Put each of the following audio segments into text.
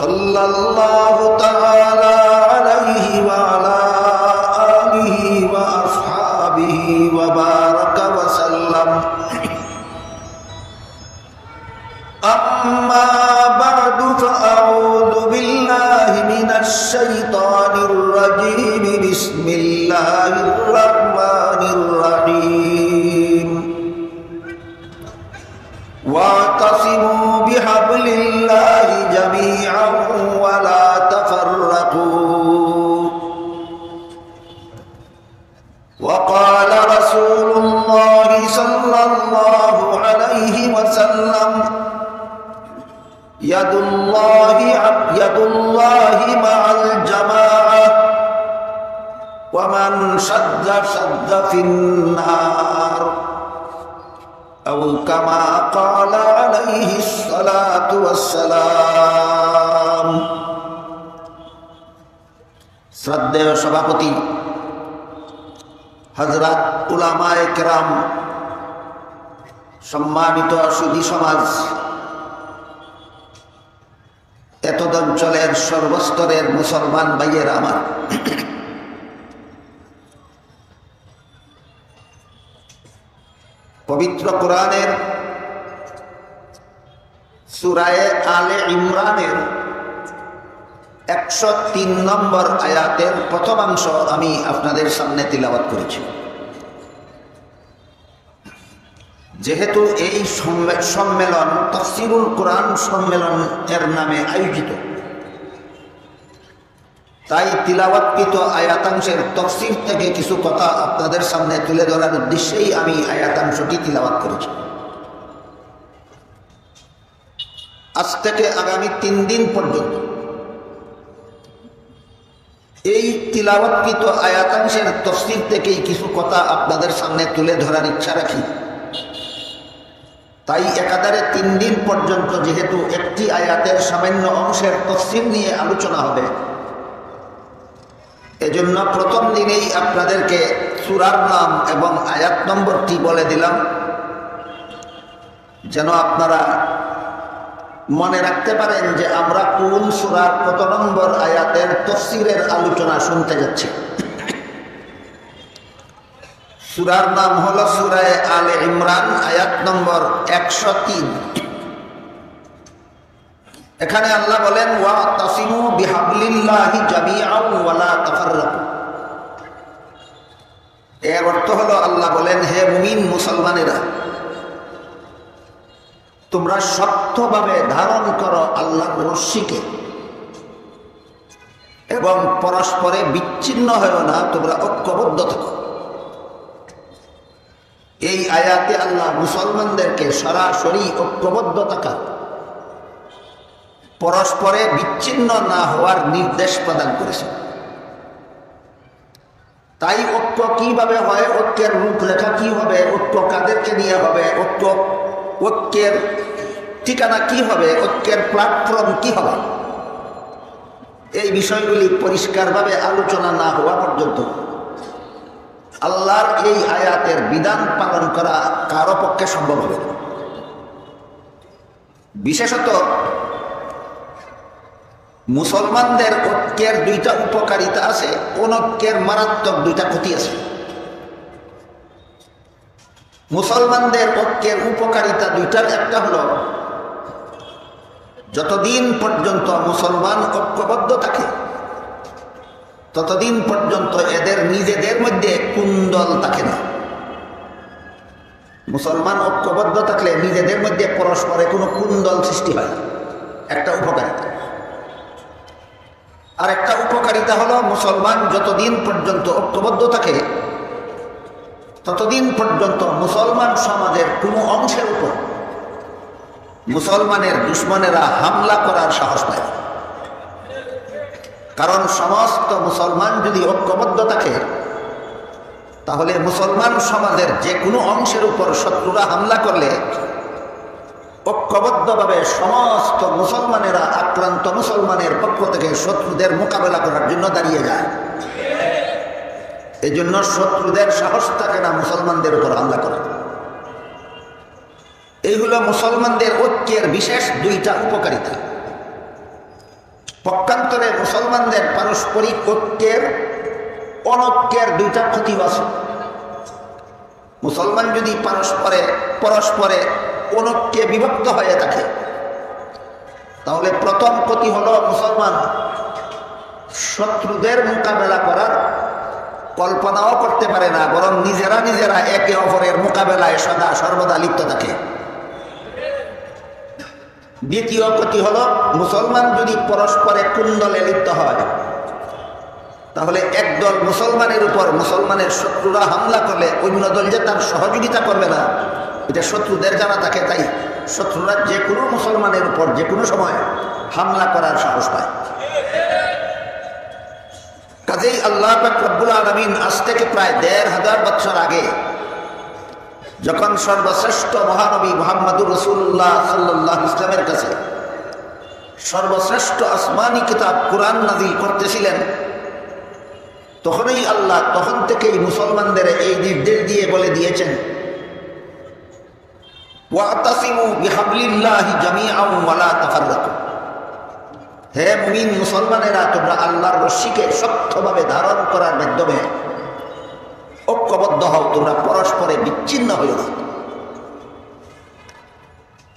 সাল্লাল্লাহু তাআলা আলাইহি ওয়া আলা আলিহি ওয়া আসহাবিহি ওয়া বারাকা ওয়া সাল্লাম। আম্মা বা'দু ফাআউযু বিল্লাহি মিনাশ শাইতানির রাজীম। বিসমিল্লাহির রাহমানির রাহিম। ওয়াতাসিমু বিহাবলিল্লাহি জামিআন ওয়া লা তাফাররাকু। وقال رسول الله صلى الله عليه وسلم يد الله مع الجماعة ومن شد في النار أو كما قال عليه الصلاة والسلام। শ্রদ্ধেয় সভাপতি হযরত উলামায়ে কেরাম, সম্মানিত সুধী সমাজ, এতদঞ্চলের সর্বস্তরের মুসলমান ভাইয়েরা আমার, পবিত্র কোরআনের সূরা আলে ইমরানের 103 নম্বর আয়াতের প্রথমাংশ আমি আপনাদের সামনে তিলাওয়াত করেছি। যেহেতু এই সম্মেলন তাফসীরুল কোরআন সম্মেলন এর নামে আয়োজিত, তাই তিলাওয়াতকৃত আয়াতাংশের তাফসীর থেকে কিছু কথা আপনাদের সামনে তুলে ধরার উদ্দেশ্যেই আমি আয়াতাংশটি তিলাওয়াত করেছি। আজ থেকে আগামী 3 দিন পর্যন্ত এই তিলাওয়াতকৃত আয়াতাংশের তাফসীর থেকেই কিছু কথা আপনাদের সামনে তুলে ধরার ইচ্ছা রাখি। তাই একাধারে 3 দিন পর্যন্ত যেহেতু একটি আয়াতের সামান্য অংশের তাফসীর নিয়ে আলোচনা হবে, এজন্য প্রথম দিনেই আপনাদেরকে সূরার নাম এবং আয়াত নম্বরটি বলে দিলাম, যেন আপনারা মনে রাখতে পারেন যে আমরা কোন সূরার কত নম্বর আয়াতের তাফসীরের আলোচনা শুনতে যাচ্ছি। সূরার নাম হলো সূরা আলে ইমরান, আয়াত নম্বর 103। এখানে আল্লাহ বলেন ওয়াতাসিমু বিহাবলিল্লাহি জামিআন ওয়া লা তাফাররাকু। এর অর্থ হলো আল্লাহ বলেন, হে মুমিন মুসলমানেরা, তোমরা শক্তভাবে ধারণ করো আল্লাহর রশ্মিকে এবং পরস্পরে বিচ্ছিন্ন হও না, তোমরা ঐক্যবদ্ধ থাকো। এই আয়াতে আল্লাহ মুসলমানদেরকে সরাসরি ঐক্যবদ্ধ থাকা, পরস্পরে বিচ্ছিন্ন না হওয়ার নির্দেশ প্রদান করেছে। তাই ঐক্য কিভাবে হয়, ঐক্যের রূপরেখা কি হবে, ঐক্য কাদেরকে নিয়ে হবে, ঐক্যের ঠিকানা কি হবে, ঐক্যের প্ল্যাটফর্ম কি হবে, এই বিষয়গুলি পরিষ্কারভাবে আলোচনা না হওয়া পর্যন্ত আল্লাহর এই আয়াতের বিধান পালন করা কারো পক্ষে সম্ভব হবে না। বিশেষত মুসলমানদের ঐক্যের 2টা উপকারিতা আছে, অনৈক্যের মারাত্মক 2টা ক্ষতি আছে। মুসলমানদের ঐক্যের উপকারিতা 2টার একটা হলো, যতদিন পর্যন্ত মুসলমান ঐক্যবদ্ধ থাকে ততদিন পর্যন্ত এদের নিজেদের মধ্যে কুন্দল থাকে না। মুসলমান ঐক্যবদ্ধ থাকলে নিজেদের মধ্যে পরস্পরে কোনো কুন্দল সৃষ্টি হয়, একটা উপকারিতা। আর একটা উপকারিতা হলো, মুসলমান যতদিন পর্যন্ত ঐক্যবদ্ধ থাকে ততদিন পর্যন্ত মুসলমান সমাজের কোনো অংশের উপর মুসলমানের দুশমনেরা হামলা করার সাহস পায়। কারণ সমস্ত মুসলমান যদি ঐক্যবদ্ধ থাকে, তাহলে মুসলমান সমাজের যে কোনো অংশের উপর শত্রুরা হামলা করলে ঐক্যবদ্ধভাবে সমস্ত মুসলমানেরা আক্রান্ত মুসলমানের পক্ষ থেকে শত্রুদের মোকাবেলা করার জন্য দাঁড়িয়ে যায়। এই জন্য শত্রুদের সাহস থাকে না মুসলমানদের উপর হামলা করা। এই হলো মুসলমানদের ঐক্যের বিশেষ 2টা উপকারিতা। পক্ষান্তরে মুসলমানদের পারস্পরিক ঐক্যের অনৈক্যের দুইটা ক্ষতিবাচক। মুসলমান যদি পরস্পরে অনৈক্যে বিভক্ত হয়ে থাকে, তাহলে প্রথম ক্ষতি হলো মুসলমান শত্রুদের মোকাবেলা করার কল্পনাও করতে পারে না, বরং নিজেরা একে অপরের মোকাবেলায় সদা সর্বদা লিপ্ত থাকে। দ্বিতীয় ক্ষতি হলো মুসলমান যদি পরস্পরে কুণ্ডলে লিপ্ত হয়, তাহলে একদল মুসলমানের উপর মুসলমানের শত্রুরা হামলা করলে অন্য দল যে তার সহযোগিতা করবে না, এটা শত্রুদের জানা থাকে। তাই শত্রুরা যে কোনো মুসলমানের উপর যে কোনো সময় হামলা করার সাহস পায়। কাজেই আল্লাহ পাক রব্বুল আলামিন আজ থেকে প্রায় ১৫০০ বছর আগে যখন সর্বশ্রেষ্ঠ মহানবী মুহাম্মদুর রাসূলুল্লাহ সাল্লাল্লাহু আলাইহি ওয়াসাল্লামের কাছে সর্বশ্রেষ্ঠ আসমানি কিতাব কুরআন নাযিল করতেছিলেন, তখন থেকেই মুসলমানদের এই নির্দেশ দিয়ে বলে দিয়েছেন, ওয়াতাসিমু বিহাবলিল্লাহি জামিআন ওয়া লা তাফাররাকু। হে মুমিন মুসলমানেরা, তোমরা আল্লাহর রশ্মিকে শক্তভাবে ধারণ করার মাধ্যমে ঐক্যবদ্ধ হও, তোমরা পরস্পরে বিচ্ছিন্ন হইও না।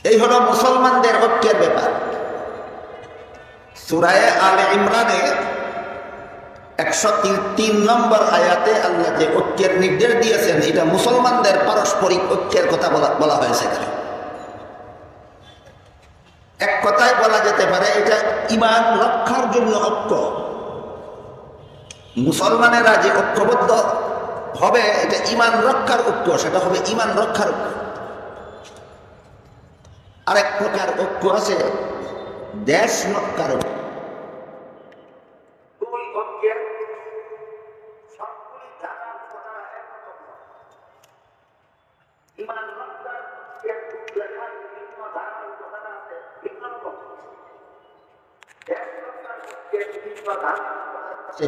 এই হলো মুসলমানদের ঐক্যের ব্যাপার। সূরা আলে ইমরানে ১০৩ নম্বর আয়াতে আল্লাহ যে ঐক্যের নির্দেশ দিয়েছেন, এটা মুসলমানদের পারস্পরিক ঐক্যের কথা বলা হয়েছে এখানে। এক কথায় বলা যেতে পারে এটা ঈমান রক্ষার জন্য ঐক্য। মুসলমানেরা যে ঐক্যবদ্ধ হবে, এটা ঈমান রক্ষার ঐক্য, সেটা হবে ঈমান রক্ষার ঐক্য। আরেক প্রকার ঐক্য আছে দেশ রক্ষার ঐক্য।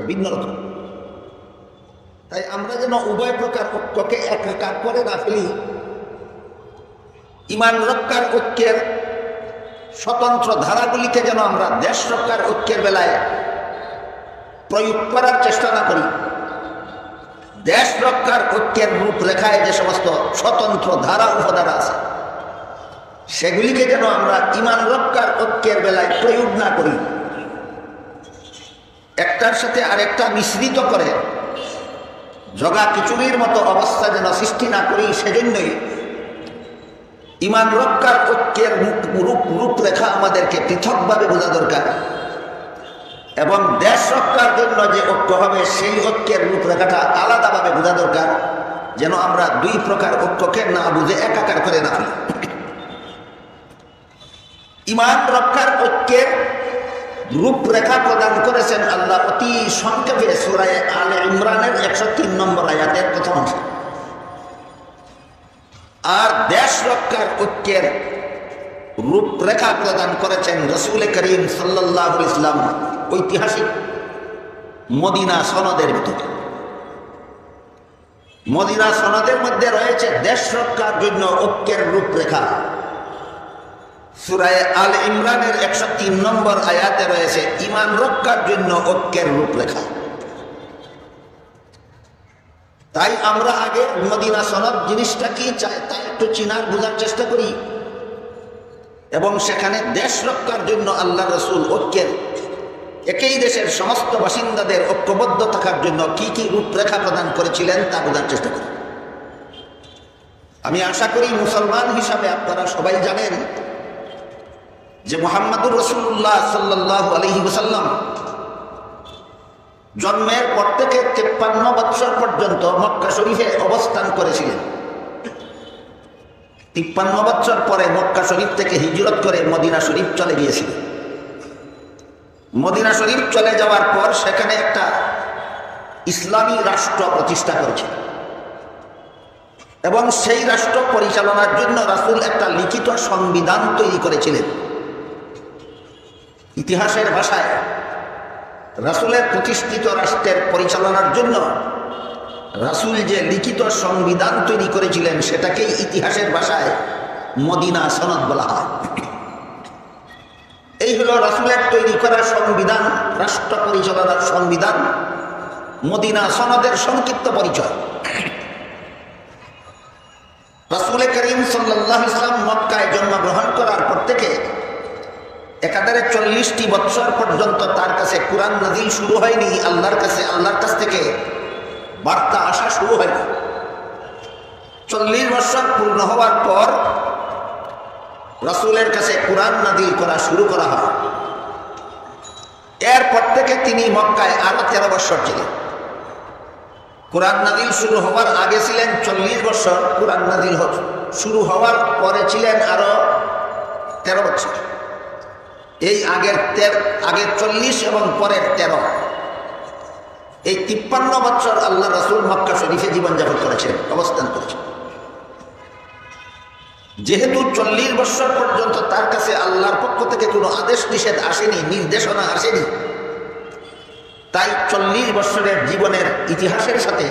ভিন্ন রকম। তাই আমরা যেন উভয় প্রকার ঐক্যকে একাকার করে না ফেলি, ঈমান রক্ষার ঐক্যের স্বতন্ত্র ধারাগুলিকে যেন আমরা দেশ রক্ষার ঐক্যের বেলায় প্রয়োগ করার চেষ্টা না করি। দেশ রক্ষার ঐক্যের রূপরেখায় যে সমস্ত স্বতন্ত্র ধারা উপধারা আছে, সেগুলিকে যেন আমরা ঈমান রক্ষার ঐক্যের বেলায় প্রয়োগ না করি, একটার সাথে আরেকটা মিশ্রিত করে জগা খিচুড়ির মতো অবস্থা যেন সৃষ্টি না করি। সেজন্যই ঈমান রক্ষার ঐক্যের রূপরেখা আমাদেরকে পৃথকভাবে বোঝা দরকার, এবং দেশ রক্ষার জন্য যে ঐক্য হবে সেই ঐক্যের রূপরেখাটা আলাদাভাবে বোঝা দরকার, যেন আমরা দুই প্রকার ঐক্যকে না বুঝে একাকার করে না ফেলি। ঈমান রক্ষার ঐক্যের রূপরেখা প্রদান করেছেন আল্লাহ অতি সংক্ষেপে সূরা আলে ইমরানের ১০৩ নম্বর আয়াতের প্রথম অংশে। আর দেশ রক্ষার ঐক্যের রূপরেখা প্রদান করেছেন রাসূল করিম সাল্লাল্লাহু আলাইহি ওয়াসাল্লাম ঐতিহাসিক মদিনা সনদের ভিতরে। মদিনা সনদের মধ্যে রয়েছে দেশ রক্ষার জন্য ঐক্যের রূপরেখা। সূরা আলে ইমরানের ১০৩ নম্বর আয়াতে রয়েছে ঈমান রক্ষার জন্য ঐক্যের রূপরেখা। তাই আমরা আগে মদিনা সনদ জিনিসটা কি চাই তা একটু চিনার বোঝার চেষ্টা করি, এবং সেখানে দেশ রক্ষার জন্য আল্লাহ রাসূল ঐক্যের একই দেশের সমস্ত বাসিন্দাদের ঐক্যবদ্ধ থাকার জন্য কি কি রূপরেখা প্রদান করেছিলেন তা বোঝার চেষ্টা করি। আমি আশা করি মুসলমান হিসাবে আপনারা সবাই জানেন যে মুহাম্মদুর রাসূলুল্লাহ সাল্লাল্লাহু আলাইহি ওয়াসাল্লাম জন্মের পর থেকে ৫৩ বছর পর্যন্ত মক্কা শরীফে অবস্থান করেছিলেন। ৫৩ বছর পরে মক্কা শরীফ থেকে হিজরত করে মদিনা শরীফ চলে গিয়েছিলেন। মদিনা শরীফ চলে যাওয়ার পর সেখানে একটা ইসলামী রাষ্ট্র প্রতিষ্ঠা করেছিল, এবং সেই রাষ্ট্র পরিচালনার জন্য রাসূল একটা লিখিত সংবিধান তৈরি করেছিলেন। ইতিহাসের ভাষায় রাসূলের প্রতিষ্ঠিত রাষ্ট্রের পরিচালনার জন্য রাসূল যে লিখিত সংবিধান তৈরি করেছিলেন সেটাকেই ইতিহাসের ভাষায় মদিনা সনদ বলা হয়। এই হলো রাসূলের তৈরি করা সংবিধান, রাষ্ট্র পরিচালনার সংবিধান, মদিনা সনদের সংক্ষিপ্ত পরিচয়। রাসূল করিম সাল্লাল্লাহু আলাইহি ওয়াসাল্লাম মক্কায় জন্মগ্রহণ করার পর থেকে একাধারে 40টি বৎসর পর্যন্ত তার কাছে কুরআন নাযিল শুরু হয়নি। আল্লাহর কাছ থেকে বার্তা আসা শুরু হয়নি। 40 বছর পূর্ণ হওয়ার পর রাসূলের কাছে কুরআন নাযিল করা শুরু করা হয়। এরপর থেকে তিনি মক্কায় আরো 13 বছর ছিলেন। কুরআন নাযিল শুরু হওয়ার আগে ছিলেন 40 বছর, কুরআন নাযিল শুরু হওয়ার পরে ছিলেন আরো 13 বছর। এই আগে 40 এবং পরের 13, এই 53 বছর আল্লাহ রাসূল মক্কা শরীফে জীবনযাপন করেছেন, অবস্থান করেছেন। যেহেতু 40 বছর পর্যন্ত তার কাছে আল্লাহর পক্ষ থেকে কোনো আদেশ নিষেধ আসেনি, নির্দেশনা আসেনি, তাই 40 বছরের জীবনের ইতিহাসের সাথে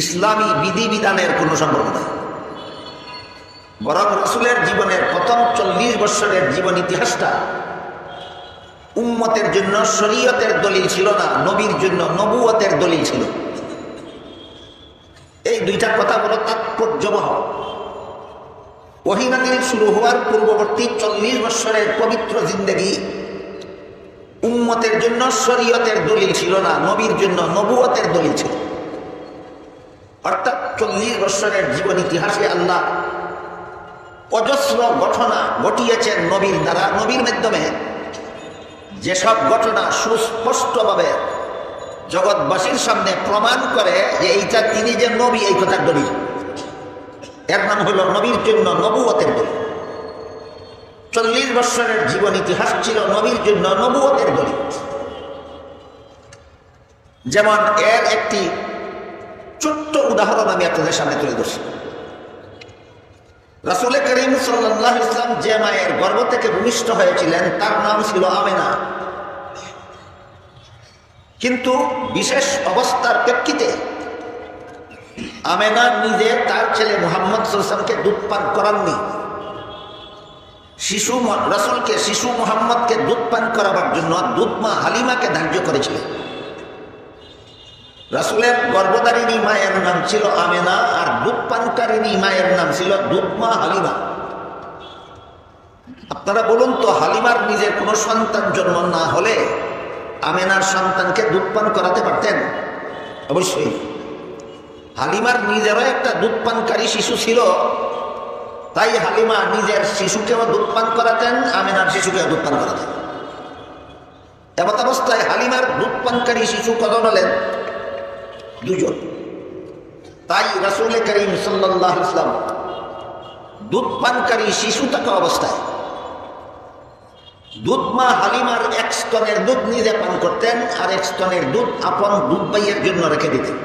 ইসলামী বিধিবিধানের কোনো সম্পর্ক নেই। বরং রাসূলের জীবনের প্রথম 40 বছরের জীবন ইতিহাসটা উম্মতের জন্য শরীয়তের দলিল ছিল না, নবীর জন্য নবুয়তের দলিল ছিল। এই দুইটা কথা বলো তাৎপর্যবহ। ওহী নাযিল শুরু হওয়ার পূর্ববর্তী 40 বছরের পবিত্র জিন্দেগি উম্মতের জন্য শরীয়তের দলিল ছিল না, নবীর জন্য নবুয়তের দলিল ছিল। অর্থাৎ 40 বছরের জীবন ইতিহাসে আল্লাহ অজস্র ঘটনা ঘটিয়েছেন নবীর দ্বারা, নবীর মাধ্যমে। যেসব ঘটনা সুস্পষ্টভাবে জগৎবাসীর সামনে প্রমাণ করে যে এইটা তিনি যে নবী, এই কথার দলিল। এর নাম হলো নবীর জন্য নবুয়তের দলিল। 40 বছরের জীবন ইতিহাস ছিল নবীর জন্য নবুয়তের দলিল। যেমন এর একটি ছোট্ট উদাহরণ আমি আপনাদের সামনে তুলে ধরছি। রাসূল করিম সাল্লাল্লাহু আলাইহি ওয়াসাল্লাম যে মায়ের গর্ভ থেকে ভূমিষ্ঠ হয়েছিলেন তার নাম ছিল আমেনা। কিন্তু বিশেষ অবস্থার প্রেক্ষিতে আমেনা নিজে তার ছেলে মুহাম্মদ সাল্লাল্লাহু আলাইহি ওয়াসাল্লামকে দুধ পান করাননি। শিশু মুহাম্মদকে দুধ পান করাবার জন্য দুধ মা হালিমাকে ধার্য করেছিলেন। রাসূলের গর্ভধারিণী মায়ের নাম ছিল আমেনা, আর দুধ পানকারিণী মায়ের নাম ছিল দুধ মা হালিমা। আপনারা বলুন তো, হালিমার নিজের কোনো সন্তান জন্ম না হলে আমেনার সন্তানকে দুধ পান করাতে পারতেন? অবশ্যই। হালিমার নিজেরও একটা দুধ পানকারী শিশু ছিল, তাই হালিমা নিজের শিশুকেও দুধ পান করাতেন, আমেনার শিশুকেও দুধ পান করাতেন। এমত অবস্থায় হালিমার দুধ পানকারী শিশু কজন হলেন? 2 জন। তাই রাসূল করিম সাল্লাল্লাহু আলাইহি ওয়াসাল্লাম দুধ পানকারী শিশু থাকা অবস্থায় দুধ মা হালিমার 1 স্তনের দুধ নিজে পান করতেন, আর 1 স্তনের দুধ আপন দুধ ভাইয়ের জন্য রেখে দিতেন।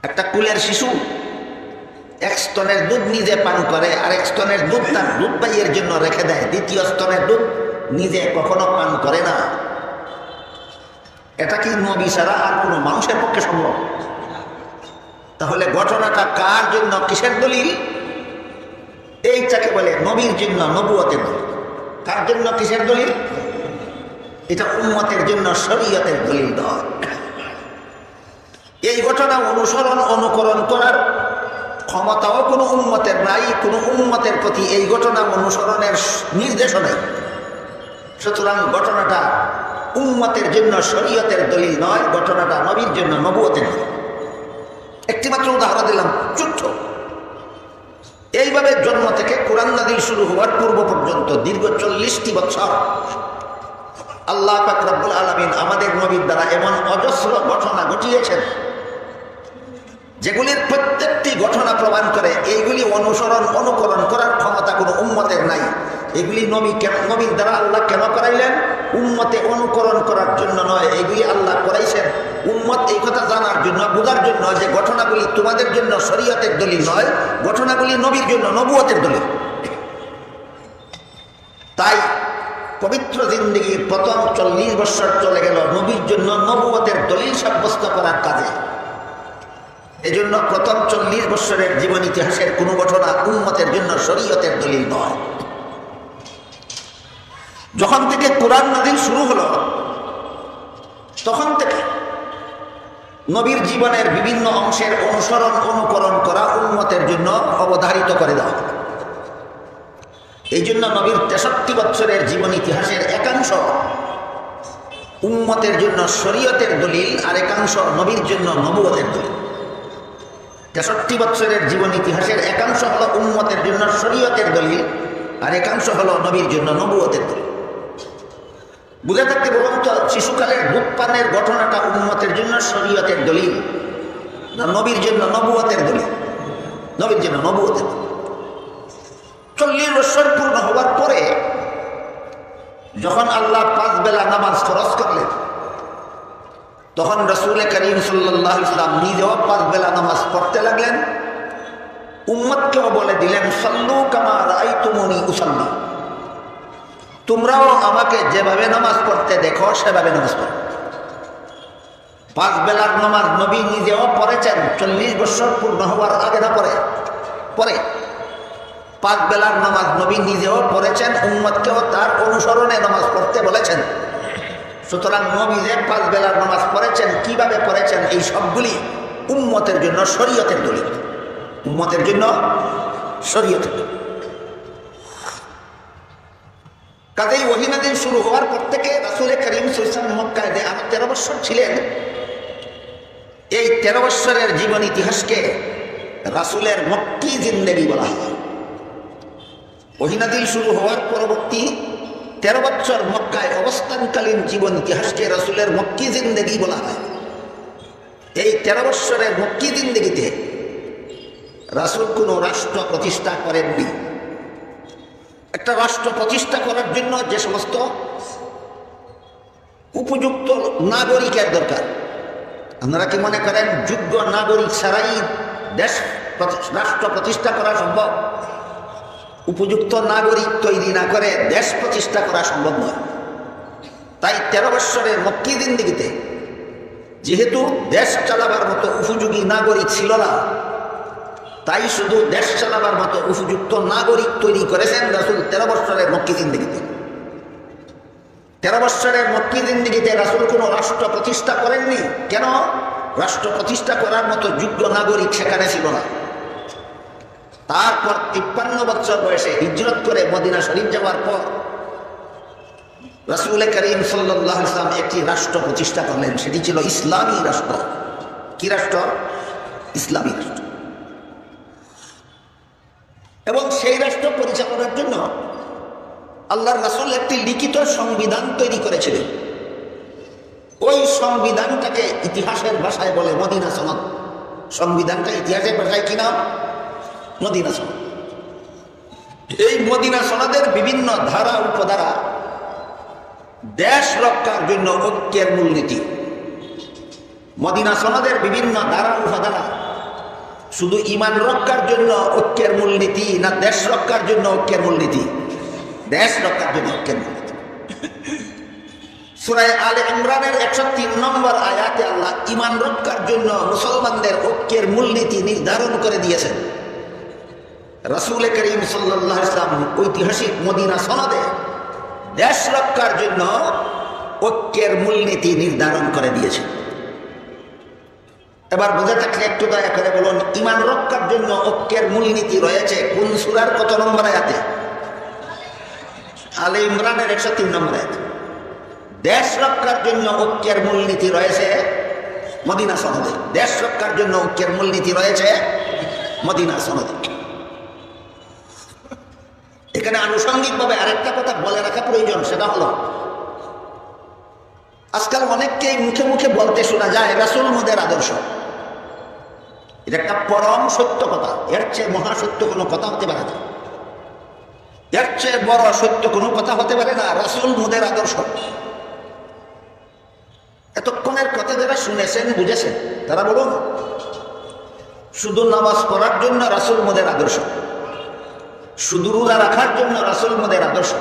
একটা কুলের শিশু 1 স্তনের দুধ নিজে পান করে, আর 1 স্তনের দুধ তার দুধ ভাইয়ের জন্য রেখে দেয়, 2য় স্তনের দুধ নিজে কখনো পান করে না। এটা কি নবী ছাড়া আর কোনো মানুষের পক্ষে সম্ভব? তাহলে ঘটনাটা কার জন্য, কিসের দলিল? এইটাকে বলে নবীর জন্য নবুয়তের দলিল। কার জন্য, কিসের দলিল? এটা উম্মতের জন্য শরীয়তের দলিল নয়। এই ঘটনা অনুকরণ করার ক্ষমতাও কোনো উম্মতের নাই, কোনো উম্মতের প্রতি এই ঘটনা অনুসরণের নির্দেশও নাই। সুতরাং ঘটনাটা উম্মতের জন্য শরীয়তের দলিল নয়, ঘটনাটা নবীর জন্য নবুয়তের দলিল। একটি মাত্র উদাহরণ দিলাম, ছোট্ট। এইভাবে জন্ম থেকে কুরআন নাযিল শুরু হওয়ার পূর্ব পর্যন্ত দীর্ঘ 40টি বছর আল্লাহ পাক রব্বুল আলামিন আমাদের নবীর দ্বারা এমন অজস্র ঘটনা ঘটিয়েছেন, যেগুলির প্রত্যেকটি ঘটনা প্রমাণ করে এইগুলি অনুকরণ করার ক্ষমতা কোনো উম্মতের নাই। এগুলি নবীর দ্বারা আল্লাহ কেন করাইলেন? উম্মতে অনুকরণ করার জন্য নয়, এগুলি আল্লাহ করাইছেন উম্মত এই কথা জানার জন্য, বোঝার জন্য যে ঘটনাগুলি তোমাদের জন্য শরীয়তের দলিল নয়, ঘটনাগুলি নবীর জন্য নবুয়তের দলিল। তাই পবিত্র জিন্দেগির প্রথম 40 বছর চলে গেল নবীর জন্য নবুয়তের দলিল সাব্যস্ত করার কাজে। এজন্য প্রথম 40 বছরের জীবন ইতিহাসের কোনো ঘটনা উম্মতের জন্য শরীয়তের দলিল নয়। যখন থেকে কোরআন নাযিল শুরু হলো তখন থেকে নবীর জীবনের বিভিন্ন অংশের অনুসরণ অনুকরণ করা উম্মতের জন্য অবধারিত করে দেওয়া। এই জন্য নবীর 63 বছরের জীবন ইতিহাসের একাংশ উম্মতের জন্য শরীয়তের দলিল, আর একাংশ নবীর জন্য নবুয়তের দলিল। 63 বছরের জীবন ইতিহাসের একাংশ হলো উম্মতের জন্য শরীয়তের দলিল, আর একাংশ হলো নবীর জন্য নবুয়তের দলিল। বুঝে থাকতে বলুন তো, শিশুকালের দুধ পানের ঘটনাটা উম্মতের জন্য শরীয়তের দলিল না নবীর জন্য নবুয়তের দলিল? নবীর জন্য নবুয়তের দলিল। 40 বছর পূর্ণ হওয়ার পরে যখন আল্লাহ 5 বেলা নামাজ ফরজ করলেন, তখন রাসূল করিম সাল্লাল্লাহু আলাইহি ওয়াসাল্লাম নিজেও 5 বেলা নামাজ পড়তে লাগলেন, উম্মতকেও বলে দিলেন সাল্লু কামা রাআইতুমুনি উসাল্লি, তোমরাও আমাকে যেভাবে নামাজ পড়তে দেখো সেভাবে নামাজ পড়ো। 5 বেলার নামাজ নবী নিজেও পড়েছেন 40 বছর পূর্ণ হওয়ার আগে না পরে 5 বেলার নামাজ নবী নিজেও পড়েছেন, উম্মতকেও তার অনুসরণে নামাজ পড়তে বলেছেন। সুতরাং নবী যে 5 বেলার নামাজ পড়েছেন, কিভাবে পড়েছেন, এই সবগুলি উম্মতের জন্য শরীয়তের দলিল, উম্মতের জন্য শরীয়তের দলিল। কাজেই ওহী নাযিল শুরু হওয়ার পর থেকে রাসূল করিম সাল্লাল্লাহু আলাইহি ওয়াসাল্লাম মক্কায় 13 বছর ছিলেন। এই 13 বছরের জীবন ইতিহাসকে রাসূলের মক্কি জিন্দেগি বলা হয়। ওহী নাযিল শুরু হওয়ার পরবর্তী 13 বছর মক্কায় অবস্থানকালীন জীবন ইতিহাসকে রাসূলের মক্কি জিন্দেগি বলা হয়। এই 13 বছরের মক্কি জিন্দেগিতে রাসূল কোনো রাষ্ট্র প্রতিষ্ঠা করেননি। একটা রাষ্ট্র প্রতিষ্ঠা করার জন্য যে সমস্ত উপযুক্ত নাগরিকের দরকার, আপনারা কি মনে করেন যোগ্য নাগরিক ছাড়াই রাষ্ট্র প্রতিষ্ঠা করা সম্ভব? উপযুক্ত নাগরিক তৈরি না করে দেশ প্রতিষ্ঠা করা সম্ভব নয়। তাই 13 বছরের মক্কি জিন্দেগিতে যেহেতু দেশ চালাবার মতো উপযোগী নাগরিক ছিল না, তাই শুধু দেশ চালাবার মতো উপযুক্ত নাগরিক তৈরি করেছেন রাসূল 13 বছরের মক্কি জিন্দেগিতে। 13 বছরের মক্কি জিন্দেগিতে রাসূল কোনো রাষ্ট্র প্রতিষ্ঠা করেননি। কেন? রাষ্ট্র প্রতিষ্ঠা করার মতো যোগ্য নাগরিক সেখানে ছিল না। তারপর 53 বছর বয়সে হিজরত করে মদিনা শরীফ যাওয়ার পর রাসূল করিম সাল্লাল্লাহু আলাইহি ওয়াসাল্লাম একটি রাষ্ট্র প্রতিষ্ঠা করলেন। সেটি ছিল ইসলামী রাষ্ট্র। কি রাষ্ট্র? ইসলামী রাষ্ট্র। এবং সেই রাষ্ট্র পরিচালনার জন্য আল্লাহর রাসূল একটি লিখিত সংবিধান তৈরি করেছিলেন। ওই সংবিধানটাকে ইতিহাসের ভাষায় বলে মদিনা সনদ। সংবিধানটা ইতিহাসের ভাষায় কি নাম? মদিনা সনদ। এই মদিনা সনদের বিভিন্ন ধারা উপধারা দেশ রক্ষার জন্য ঐক্যের মূলনীতি। মদিনা সনদের বিভিন্ন ধারা উপধারা শুধু ঈমান রক্ষার জন্য ঐক্যের মূলনীতি না দেশ রক্ষার জন্য ঐক্যের মূলনীতি? দেশ রক্ষার জন্য ঐক্যের মূলনীতি। সূরা আলে ইমরানের 103 নম্বর আয়াতে আল্লাহ ঈমান রক্ষার জন্য মুসলমানদের ঐক্যের মূলনীতি নির্ধারণ করে দিয়েছেন। রাসূল করিম সাল্লাল্লাহু আলাইহি ওয়াসাল্লাম ঐতিহাসিক মদিনা সনদে দেশ রক্ষার জন্য ঐক্যের মূলনীতি নির্ধারণ করে দিয়েছেন। এবার বুঝে থাকলে একটু দয়া করে বলুন, ঈমান রক্ষার জন্য ঐক্যের মূলনীতি রয়েছে কোন সূরার কত নম্বর আয়াতে? আলে ইমরানের 103 নম্বর আয়াতে। দেশ রক্ষার জন্য ঐক্যের মূলনীতি রয়েছে মদিনা সনদে। দেশ রক্ষার জন্য ঐক্যের মূলনীতি রয়েছে মদিনা সনদে। এখানে আনুষঙ্গিকভাবে আরেকটা কথা বলে রাখা প্রয়োজন, সেটা হলো আজকাল অনেককেই মুখে মুখে বলতে শোনা যায় রাসূল মোদের আদর্শ। এটা একটা পরম সত্য কথা। এর চেয়ে মহাসত্য কোনো কথা হতে পারে না। এর চেয়ে বড় সত্য কোনো কথা হতে পারে না। রাসূল মোদের আদর্শ। এতক্ষণের কথা যারা শুনেছেন বুঝেছেন তারা বলুন, শুধু নামাজ পড়ার জন্য রাসূল মোদের আদর্শ, শুধু রোজা রাখার জন্য রাসূল মোদের আদর্শ,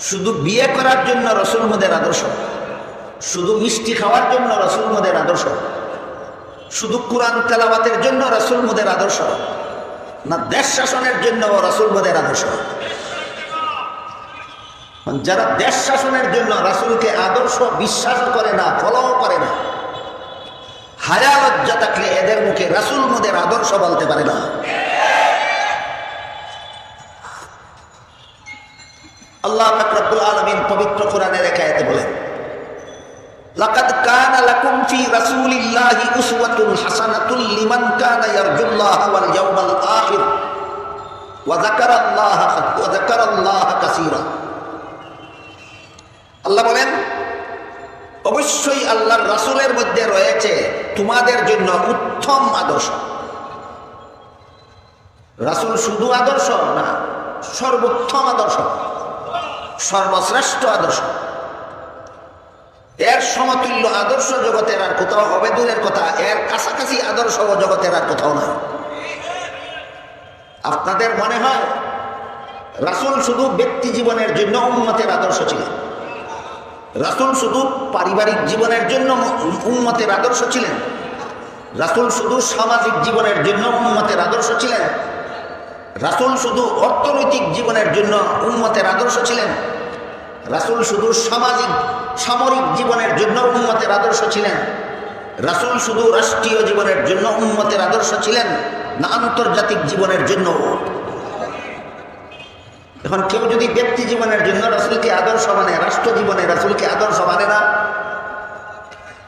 শুধু বিয়ে করার জন্য রাসূল মোদের আদর্শ, শুধু মিষ্টি খাওয়ার জন্য রাসূল মোদের আদর্শ, শুধু কোরআন তেলাওয়াতের জন্য রাসূল মোদের আদর্শ, না দেশ শাসনের জন্য রাসূল মোদের আদর্শ? যারা দেশ শাসনের জন্য রাসূলকে আদর্শ বিশ্বাস করে না, ফলো করে না, হায়া লজ্জা থাকলে এদের মুখে রাসূল মোদের আদর্শ বলতে পারে না। আল্লাহ পাক রব্বুল আলামিন পবিত্র কোরআনের এক আয়াতে বলেন, লাকাদ কানা লাকুম ফি রাসূলিল্লাহি উসওয়াতুন হাসানাতুন লিমান কানা ইয়ারজুল্লাহা ওয়াল ইয়াউমাল আখির ওয়া যাকারাল্লাহা কাসীরা। আল্লাহ বলেন, অবশ্যই আল্লাহর রাসূলের মধ্যে রয়েছে তোমাদের জন্য উত্তম আদর্শ। রাসূল শুধু আদর্শ না, সর্বোত্তম আদর্শ, সর্বশ্রেষ্ঠ আদর্শ। এর সমতুল্য আদর্শ জগতের আর কোথাও হবে দূরের কথা, এর কাছাকাছি আদর্শ জগতের আর কোথাও নাই। আপনাদের মনে হয় রাসূল শুধু ব্যক্তি জীবনের জন্য উম্মতের আদর্শ ছিলেন? রাসূল শুধু পারিবারিক জীবনের জন্য উম্মতের আদর্শ ছিলেন? রাসূল শুধু সামাজিক জীবনের জন্য উম্মতের আদর্শ ছিলেন? রাসূল শুধু অর্থনৈতিক জীবনের জন্য উম্মতের আদর্শ ছিলেন? রাসূল শুধু সামরিক জীবনের জন্য উম্মতের আদর্শ ছিলেন? রাসূল শুধু রাষ্ট্রীয় জীবনের জন্য উম্মতের আদর্শ ছিলেন, না আন্তর্জাতিক জীবনের জন্য? এখন কেউ যদি ব্যক্তি জীবনের জন্য রাসূলকে আদর্শ মানে, রাষ্ট্র জীবনে রাসূলকে আদর্শ মানে না,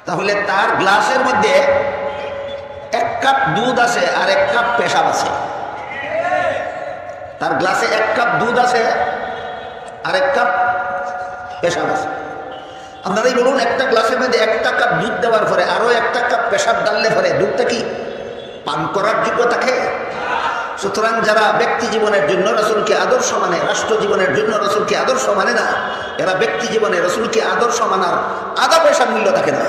তাহলে তার গ্লাসের মধ্যে 1 কাপ দুধ আছে আর 1 কাপ পেশাব আছে। তার গ্লাসে 1 কাপ দুধ আছে আর 1 কাপ পেশাব আছে। আপনারাই বলুন, একটা গ্লাসের মধ্যে 1টা কাপ দুধ দেওয়ার পরে আরো 1টা কাপ পেশাব ডাললে পরে দুধটা কি পান করার যোগ্য থাকে? সুতরাং যারা ব্যক্তি জীবনের জন্য রাসূলকে আদর্শ মানে, রাষ্ট্র জীবনের জন্য রাসূলকে আদর্শ মানে না, এরা ব্যক্তি জীবনে রাসূলকে আদর্শ মানার আধা পয়সার মূল্য থাকে না।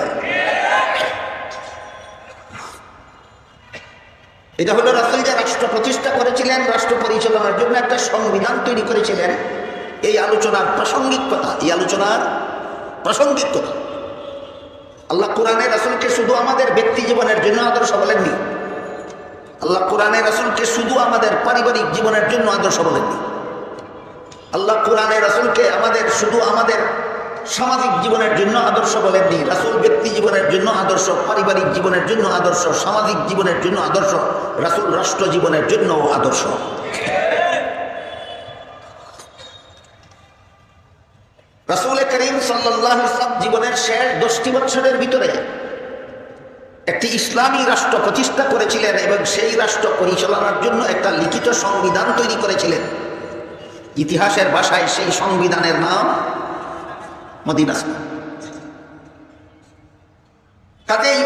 এটা হলো রাসূল যে রাষ্ট্র প্রতিষ্ঠা করেছিলেন, রাষ্ট্র পরিচালনার জন্য একটা সংবিধান তৈরি করেছিলেন। এই আলোচনার প্রাসঙ্গিকতা, এই আলোচনার প্রাসঙ্গিকতা। আল্লাহ কোরআনে রাসূলকে শুধু আমাদের ব্যক্তি জীবনের জন্য আদর্শ বলেননি। আল্লাহ কোরআনে রাসূলকে শুধু আমাদের পারিবারিক জীবনের জন্য আদর্শ বলেননি। আল্লাহ কোরআনে রাসূলকে শুধু আমাদের সামাজিক জীবনের জন্য আদর্শ বলেননি। রাসূল ব্যক্তি জীবনের জন্য আদর্শ, পারিবারিক জীবনের জন্য আদর্শ, সামাজিক জীবনের জন্য আদর্শ, রাসূল রাষ্ট্র জীবনের জন্য আদর্শ। রাসূল করিম সাল্লাল্লাহু আলাইহি ওয়াসাল্লাম জীবনের শেষ 10টি বছরের ভিতরে একটি ইসলামী রাষ্ট্র প্রতিষ্ঠা করেছিলেন এবং সেই রাষ্ট্র পরিচালনার জন্য একটা লিখিত সংবিধান তৈরি করেছিলেন। ইতিহাসের ভাষায় সেই সংবিধানের নাম মদিনা সনদ। কাজেই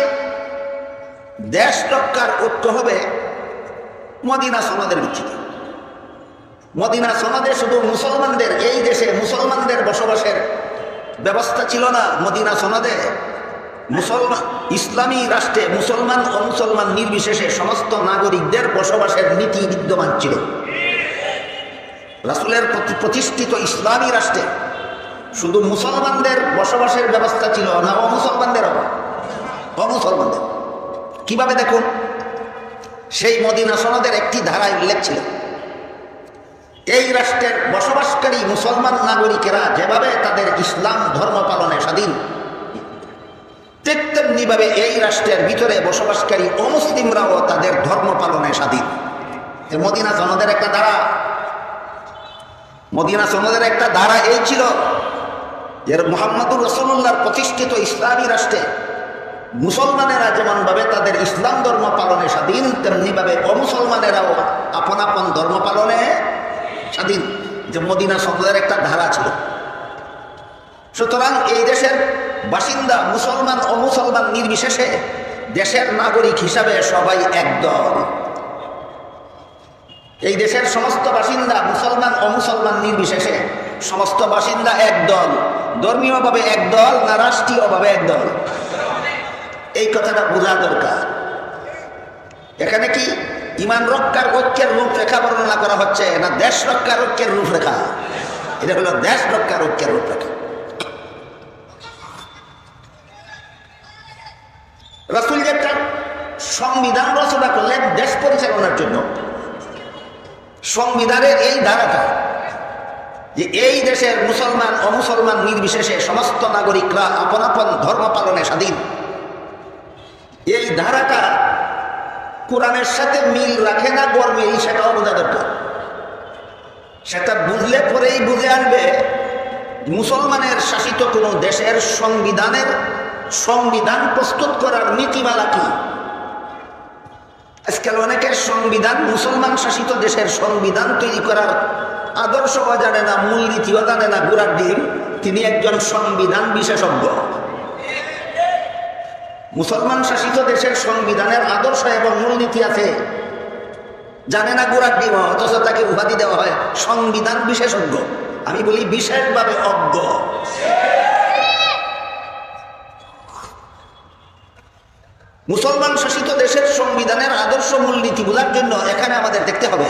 দেশ রক্ষার ঐক্য হবে মদিনা সনদের ভিত্তিতে। মদিনা সনদে শুধু মুসলমানদের, এই দেশে মুসলমানদের বসবাসের ব্যবস্থা ছিল না। মদিনা সনদে ইসলামী রাষ্ট্রে মুসলমান ও মুসলমান নির্বিশেষে সমস্ত নাগরিকদের বসবাসের নীতি বিদ্যমান ছিল। রাসূলের প্রতিষ্ঠিত ইসলামী রাষ্ট্রে শুধু মুসলমানদের বসবাসের ব্যবস্থা ছিল না, অমুসলমানদের। কিভাবে দেখুন, সেই মদিনা সনদের একটি ধারায় উল্লেখ ছিল, এই রাষ্ট্রের বসবাসকারী মুসলমান নাগরিকেরা যেভাবে তাদের ইসলাম ধর্ম পালনে স্বাধীন, ঠিক তেমনিভাবে এই রাষ্ট্রের ভিতরে বসবাসকারী অমুসলিমরাও তাদের ধর্ম পালনে স্বাধীন। মদিনা সনদের একটা ধারা, মদিনা সনদের একটা ধারা এই ছিল যে মুহাম্মদুর রাসূলুল্লাহর প্রতিষ্ঠিত ইসলামী রাষ্ট্রে মুসলমানেরা যেমনভাবে তাদের ইসলাম ধর্ম পালনে স্বাধীন, তেমনিভাবে অমুসলমানেরাও আপন আপন ধর্ম পালনে স্বাধীন। যে মদিনা সনদের একটা ধারা ছিল। সুতরাং এই দেশের বাসিন্দা মুসলমান ও মুসলমান নির্বিশেষে দেশের নাগরিক হিসাবে সবাই একদল। এই দেশের সমস্ত বাসিন্দা মুসলমান ও মুসলমান নির্বিশেষে সমস্ত বাসিন্দা একদল। ধর্মীয়ভাবে একদল না রাষ্ট্রীয়ভাবে একদল, এই কথাটা বোঝা দরকার। এখানে কি ইমান রক্ষার ঐক্যের রূপরেখা বর্ণনা করা হচ্ছে না দেশ রক্ষার ঐক্যের রূপরেখা? এটা হলো দেশ রক্ষার ঐক্যের রূপরেখা। রাসূল যে একটা সংবিধান রচনা করলেন দেশ পরিচালনার জন্য, সংবিধানের এই ধারাটা যে এই দেশের মুসলমান অমুসলমান নির্বিশেষে সমস্ত নাগরিকরা আপন আপন ধর্ম পালনে স্বাধীন, এই ধারাটা কোরআনের সাথে মিল রাখে না গরমিল, সেটাও বোঝা দরকার। সেটা বুঝলে পরেই বুঝে আসবে মুসলমানের শাসিত কোনো দেশের সংবিধান প্রস্তুত করার নীতিমালা কি। আজকাল অনেকের সংবিধান, মুসলমান শাসিত দেশের সংবিধান তৈরি করার আদর্শও জানে না, মূলনীতিও জানে না। গুড়ার ডিম, তিনি একজন সংবিধান বিশেষজ্ঞ। মুসলমান শাসিত দেশের সংবিধানের আদর্শ এবং মূলনীতি আছে, জানে না গুড়ার ডিম, অথচ তাকে উপাধি দেওয়া হয় সংবিধান বিশেষজ্ঞ। আমি বলি বিশেষভাবে অজ্ঞ। মুসলমান শাসিত দেশের সংবিধানের আদর্শ মূলনীতিগুলোর জন্য এখানে আমাদের দেখতে হবে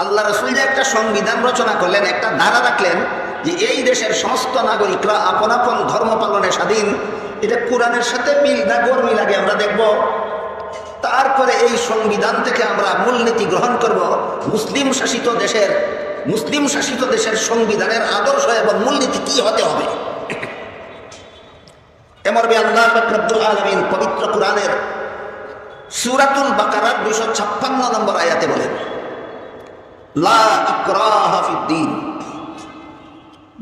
আল্লাহ রাসূল যে একটা সংবিধান রচনা করলেন, একটা ধারা রাখলেন যে এই দেশের সমস্ত নাগরিকরা আপন আপন ধর্ম পালনে স্বাধীন। এটা কোরআনের সাথে মিল না গরমিল আগে আমরা দেখব, তারপরে এই সংবিধান থেকে আমরা মূলনীতি গ্রহণ করব। মুসলিম শাসিত দেশের সংবিধানের আদর্শ এবং মূলনীতি কি হতে হবে। এমরবি আল্লাহ রব্বুল আলামিন পবিত্র কোরআনের সূরাতুল বাকারার 256 নম্বর আয়াতে বলেন, লা ইকরাহা ফিদ্দীন,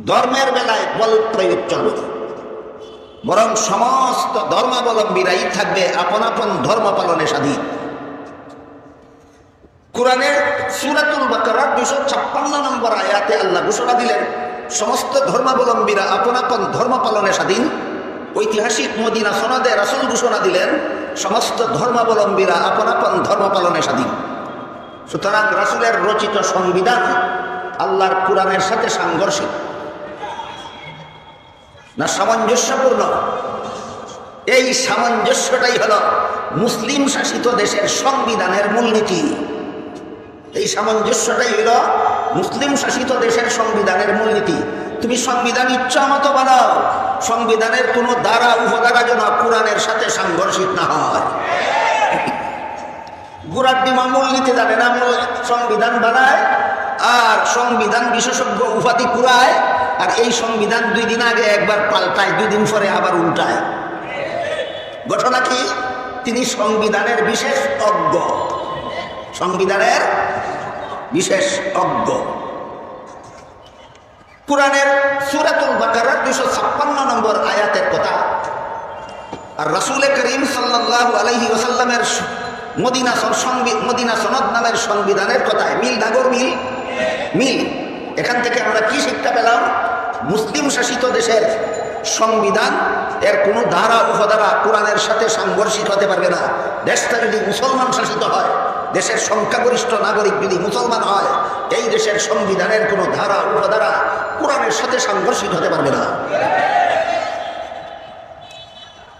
ধর্মের বেলায় বল প্রয়োগ চলবে না, বরং সমস্ত ধর্মাবলম্বীরাই থাকবে আপন আপন ধর্ম পালনে স্বাধীন। কোরআনের সূরাতুল বাকারার 256 নম্বর আয়াতে আল্লাহ ঘোষণা দিলেন সমস্ত ধর্মাবলম্বীরা আপন আপন ধর্ম পালনে স্বাধীন। ঐতিহাসিক মদিনা সনদে রাসূল ঘোষণা দিলেন সমস্ত ধর্মাবলম্বীরা আপন আপন ধর্ম পালনে স্বাধীন। সুতরাং রাসূলের রচিত সংবিধান আল্লাহর কোরআনের সাথে সাংঘর্ষিক না সামঞ্জস্যপূর্ণ? এই সামঞ্জস্যটাই হলো মুসলিম শাসিত দেশের সংবিধানের মূলনীতি। এই সামঞ্জস্যটাই হলো মুসলিম শাসিত দেশের সংবিধানের মূলনীতি। তুমি সংবিধান ইচ্ছা মতো বানাও, সংবিধানের কোনো দ্বারা উপদ্বারা যেন কোরআনের সাথে সাংঘর্ষিক না হয়। গুড়ার ডিমা মূলনীতি জানে না, সংবিধান বানায় আর সংবিধান বিশেষজ্ঞ উপাধি কুড়ায়, আর এই সংবিধান 2 দিন আগে একবার পাল্টায়, 2 দিন পরে আবার উল্টায়। ঘটনা কি? তিনি সংবিধানের বিশেষ অজ্ঞ, সংবিধানের বিশেষ অজ্ঞ। কোরআনের সূরাতুল বাকারার 256 নম্বর আয়াতের কথা আর রাসূল করিম সাল্লাল্লাহু আলাইহি ওয়াসাল্লামের মদিনা সনদ নামের সংবিধানের কথায় মিল না গরমিল? মিল। এখান থেকে আমরা কি শিক্ষা পেলাম? মুসলিম শাসিত দেশের সংবিধান এর কোনো ধারা উপধারা কোরআনের সাথে সাংঘর্ষিক হতে পারবে না। দেশটা যদি মুসলমান শাসিত হয়, দেশের সংখ্যাগরিষ্ঠ নাগরিক যদি মুসলমান হয়, এই দেশের সংবিধানের কোনো ধারা উপধারা কোরআনের সাথে সাংঘর্ষিক হতে পারবে না।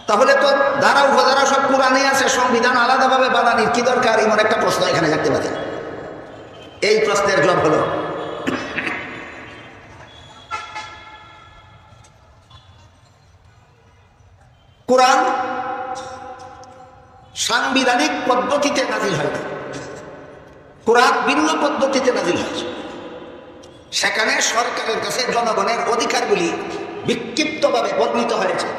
তাহলে তো ধারা উপধারা সব কোরআনে আছে, সংবিধান আলাদাভাবে বানানির কি দরকার? এমন একটা প্রশ্ন এখানে থাকতে পারে। এই প্রশ্নের জবাব হলো কোরআন সাংবিধানিক পদ্ধতিতে নাজিল হয় না, কোরআন ভিন্ন পদ্ধতিতে নাজিল হয়েছে। সেখানে সরকারের কাছে জনগণের অধিকারগুলি বিক্ষিপ্তভাবে বর্ণিত হয়েছে।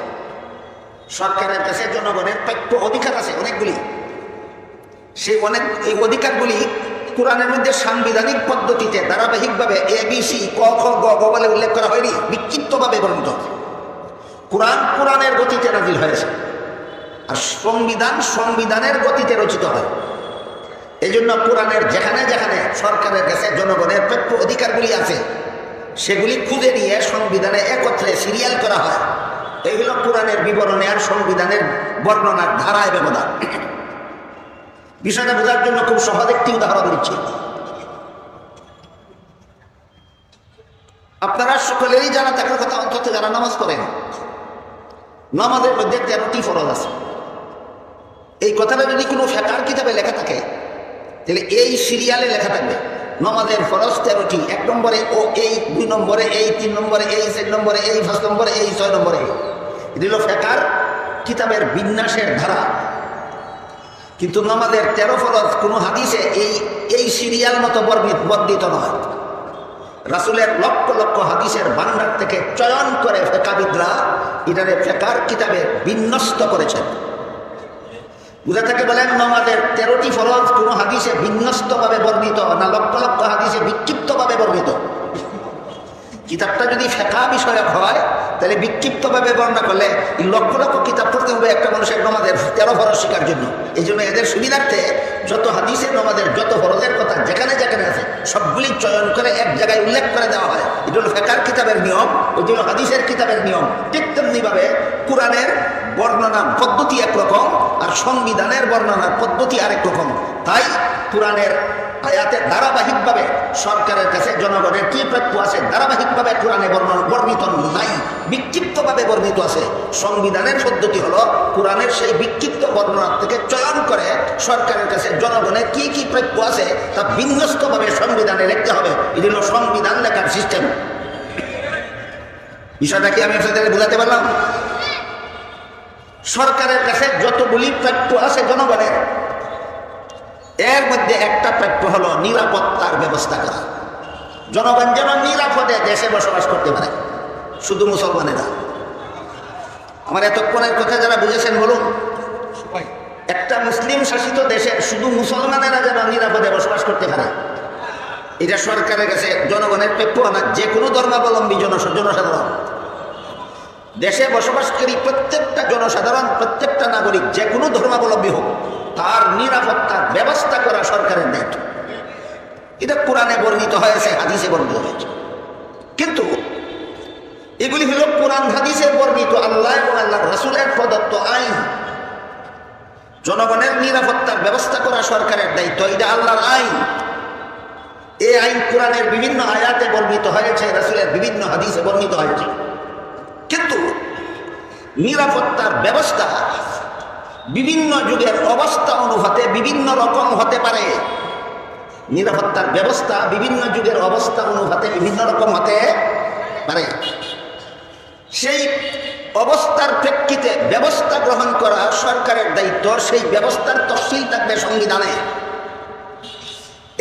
সরকারের কাছে জনগণের প্রাপ্য অধিকার আছে অনেকগুলি, এই অধিকারগুলি কোরআনের মধ্যে সাংবিধানিক পদ্ধতিতে ধারাবাহিকভাবে ABC ক খ গ ঘ বলে উল্লেখ করা হয়নি, বিক্ষিপ্তভাবে বর্ণিত। কোরআনের গতিতে নাজিল হয়েছে, আর সংবিধানের গতিতে রচিত হয়। এই জন্য কোরআনের যেখানে যেখানে সরকারের কাছে জনগণের প্রাপ্য অধিকারগুলি আছে, সেগুলি খুঁজে নিয়ে সংবিধানে একত্রে সিরিয়াল করা হয়। এইগুলো কোরআনের বিবরণে আর সংবিধানের বর্ণনার ধারায় ব্যবধান। বিষয়টা বোঝার জন্য খুব সহজ একটি উদাহরণ দিচ্ছি। আপনারা সকলেরই জানা থাকার কথা, অন্তত যারা নামাজ পড়েন, নামাজের মধ্যে 13টি ফরজ আছে। এই কথাটা যদি কোনো ফিকহের কিতাবে লেখা থাকে, তাহলে এই সিরিয়ালে লেখা থাকবে নামাজের ফরজ 13টি। 1 নম্বরে ও এই, 2 নম্বরে এই, 3 নম্বরে এই, 4 নম্বরে এই, 5 নম্বরে এই, 6 নম্বরে এই। এটি হলো ফিকহের কিতাবের বিন্যাসের ধারা। কিন্তু নামাজের 13 ফরজ কোনো হাদিসে এই সিরিয়াল মতো বর্ণিত নয়। রাসূলের লক্ষ লক্ষ হাদিসের ভান্ডার থেকে চয়ন করে ফিকহবিদরা এটারে ফিকহের কিতাবে বিন্যস্ত করেছেন। বুঝা থেকে বলেন নামাজের 13টি ফরজ কোনো হাদিসে বিন্যস্তভাবে বর্ণিত না লক্ষ লক্ষ হাদিসে বিক্ষিপ্তভাবে বর্ণিত? কিতাবটা যদি ফিকহ বিষয়ক হয় তাহলে বিক্ষিপ্তভাবে বর্ণনা করলে লক্ষ লক্ষ কিতাব পড়তে হবে একটা মানুষের নামাজের 13 ফরজ শেখার জন্য। এই জন্য এদের সুবিধার্থে যত হাদিসের নামাজের যত ফরজের কথা যেখানে যেখানে আছে সবগুলি চয়ন করে এক জায়গায় উল্লেখ করে দেওয়া হয়। এটা হলো ফিকহের কিতাবের নিয়ম, ওইটা হলো হাদিসের কিতাবের নিয়ম। ঠিক তেমনিভাবে কোরআনের বর্ণনার পদ্ধতি একরকম আর সংবিধানের বর্ণনার পদ্ধতি আরেক রকম। তাই কোরআনের আয়াতের ধারাবাহিকভাবে সরকারের কাছে জনগণের কি প্রাপ্য আছে ধারাবাহিকভাবে কোরআনে বর্ণিত নাই, বিক্ষিপ্তভাবে বর্ণিত আছে। সংবিধানের পদ্ধতি হলো কোরআনের সেই বিক্ষিপ্ত বর্ণনা থেকে চয়ন করে সরকারের কাছে জনগণের কি কি প্রাপ্য আছে তা বিন্যস্তভাবে সংবিধানে লিখতে হবে। এটি হলো সংবিধান লেখার সিস্টেম। বিষয়টা কি আমি আপনাদের বোঝাতে পারলাম? সরকারের কাছে যতগুলি প্রাপ্য আছে জনগণের, এর মধ্যে একটা প্রাপ্য হলো নিরাপত্তার ব্যবস্থা করা। জনগণ যেন নিরাপদে দেশে বসবাস করতে পারে, শুধু মুসলমানেরা। আমার এতক্ষণের কথা যারা বুঝেছেন বলুন, একটা মুসলিম শাসিত দেশে শুধু মুসলমানেরা যেন নিরাপদে বসবাস করতে পারে, এটা সরকারের কাছে জনগণের প্রাপ্য না। যে কোনো ধর্মাবলম্বী জনসাধারণ দেশে বসবাসকারী প্রত্যেকটা জনসাধারণ, প্রত্যেকটা নাগরিক যে কোনো ধর্মাবলম্বী হোক, তার নিরাপত্তার ব্যবস্থা করা সরকারের দায়িত্ব। এটা কোরআনে বর্ণিত হয়েছে, হাদিসে বর্ণিত হয়েছে। কিন্তু এগুলি হলো কোরআন হাদিসে বর্ণিত আল্লাহ এবং আল্লাহর রাসূলের প্রদত্ত আইন। জনগণের নিরাপত্তার ব্যবস্থা করা সরকারের দায়িত্ব, এটা আল্লাহর আইন। এই আইন কোরআনের বিভিন্ন আয়াতে বর্ণিত হয়েছে, রাসূলের বিভিন্ন হাদিসে বর্ণিত হয়েছে। কিন্তু নিরাপত্তার ব্যবস্থা বিভিন্ন যুগের অবস্থা অনুপাতে বিভিন্ন রকম হতে পারে। নিরাপত্তার ব্যবস্থা বিভিন্ন যুগের অবস্থা অনুপাতে বিভিন্ন রকম হতে পারে। সেই অবস্থার প্রেক্ষিতে ব্যবস্থা গ্রহণ করা সরকারের দায়িত্ব, সেই ব্যবস্থার তফসিল থাকবে সংবিধানে।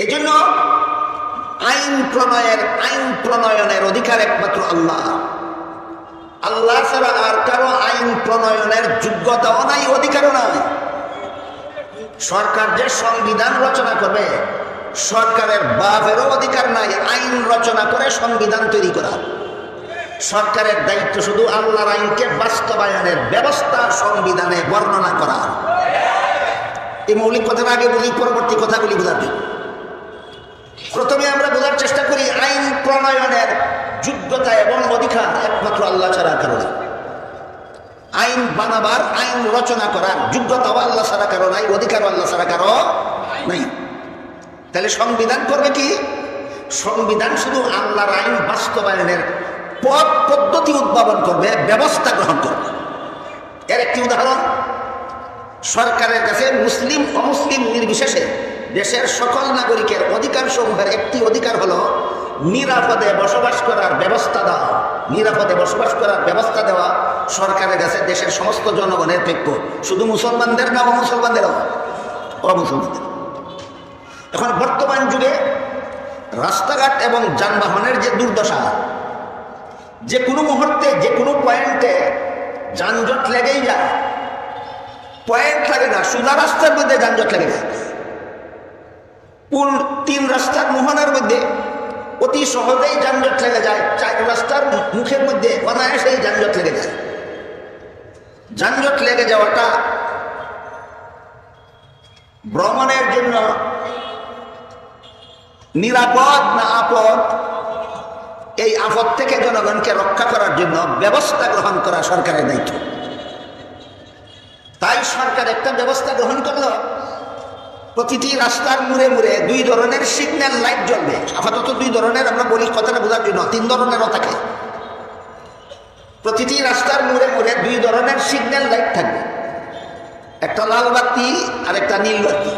এজন্য আইন প্রণয়নের অধিকার একমাত্র আল্লাহ। আল্লাহ ছাড়া আর কারো আইন প্রণয়নের যোগ্যতাও নাই, অধিকারও নাই। সরকার যে সংবিধান রচনা করবে, সরকারের বাপেরও অধিকার নাই আইন রচনা করে সংবিধান তৈরি করা। সরকারের দায়িত্ব শুধু আল্লাহর আইনকে বাস্তবায়নের ব্যবস্থা সংবিধানে বর্ণনা করা। এই মৌলিক কথার আগে বুঝি, পরবর্তী কথাগুলি বোঝার জন্য প্রথমে আমরা বোঝার চেষ্টা করি আইন প্রণয়নের যোগ্যতা এবং অধিকার একমাত্র আল্লাহ ছাড়া কারো নাই। আইন বানাবার, আইন রচনা করার যোগ্যতাও আল্লাহ ছাড়া কারো নাই, অধিকারও আল্লাহ ছাড়া কারো নাই। তাহলে সংবিধান করবে কি? সংবিধান শুধু আল্লাহর আইন বাস্তবায়নের পথ পদ্ধতি উদ্ভাবন করবে, ব্যবস্থা গ্রহণ করবে। এর একটি উদাহরণ, সরকারের কাছে মুসলিম অমুসলিম নির্বিশেষে দেশের সকল নাগরিকের অধিকার সমূহের একটি অধিকার হলো নিরাপদে বসবাস করার ব্যবস্থা দেওয়া। নিরাপদে বসবাস করার ব্যবস্থা দেওয়া সরকারের কাছে দেশের সমস্ত জনগণের প্রাপ্য, শুধু মুসলমানদের না, অমুসলমানদেরও। অমুসলমানদের এখন বর্তমান যুগে রাস্তাঘাট এবং যানবাহনের যে দুর্দশা, যে কোনো মুহূর্তে যে কোনো পয়েন্টে যানজট লেগেই যায়। পয়েন্ট লাগে না, সোজা রাস্তার মধ্যে যানজট লেগে যায়। পুল 3 রাস্তার মোহনার মধ্যে অতি সহজেই যানজট লেগে যায়। 4 রাস্তার মুখের মধ্যে অনায়াসেই যানজট লেগে যায়। যানজট লেগে যাওয়াটা ভ্রমণের জন্য নিরাপদ না আপদ, এই আপদ থেকে জনগণকে রক্ষা করার জন্য ব্যবস্থা গ্রহণ করা সরকারের দায়িত্ব। তাই সরকার একটা ব্যবস্থা গ্রহণ করলো, প্রতিটি রাস্তার মুড়ে মুড়ে 2 ধরনের সিগন্যাল লাইট জ্বলবে। আপাতত 2 ধরনের, আমরা বলি কথাটা বোঝার জন্য, 3 ধরনেরও থাকে। প্রতিটি রাস্তার মুড়ে মুড়ে 2 ধরনের সিগন্যাল লাইট থাকবে, একটা লাল বাতি আর একটা নীল বাতি,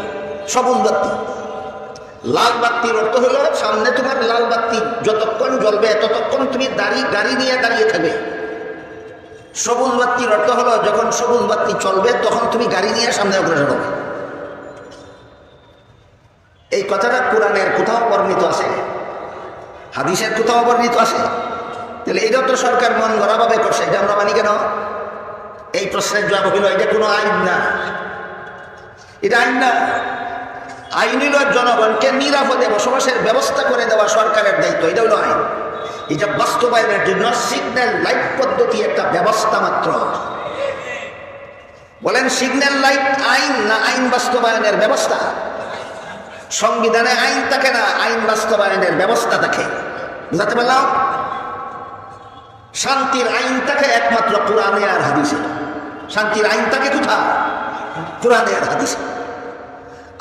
সবুজ বাতি। লাল বাতির অর্থ হলো সামনে তোমার লাল বাতি যতক্ষণ জ্বলবে ততক্ষণ তুমি গাড়ি নিয়ে দাঁড়িয়ে থাকবে। সবুজ বাতির অর্থ হলো যখন সবুজ বাতি চলবে তখন তুমি গাড়ি নিয়ে সামনে অগ্রসর হবে। এই কথাটা কোরআনের কোথাও বর্ণিত আছে? হাদিসের কোথাও বর্ণিত আছে? তাহলে এটাও তো সরকার মন গড়াভাবে করছে, এটা আমরা মানি কেন? এই প্রশ্নের জবাব হইল এটা কোনো আইন না, এটা আইন না। আইন হইল জনগণকে নিরাপদে বসবাসের ব্যবস্থা করে দেওয়া সরকারের দায়িত্ব, এটা হইল আইন। এটা বাস্তবায়নের জন্য সিগন্যাল লাইট পদ্ধতি একটা ব্যবস্থা মাত্র। বলেন সিগন্যাল লাইট আইন না আইন বাস্তবায়নের ব্যবস্থা? সংবিধানে আইন থাকে না, আইন বাস্তবায়নের ব্যবস্থা থাকে। বুঝাতে পারলাম? শান্তির আইন থাকে একমাত্র কোরআনে আর হাদিসে। শান্তির আইন থাকে কোথায়? কোরআনে আর হাদিসে।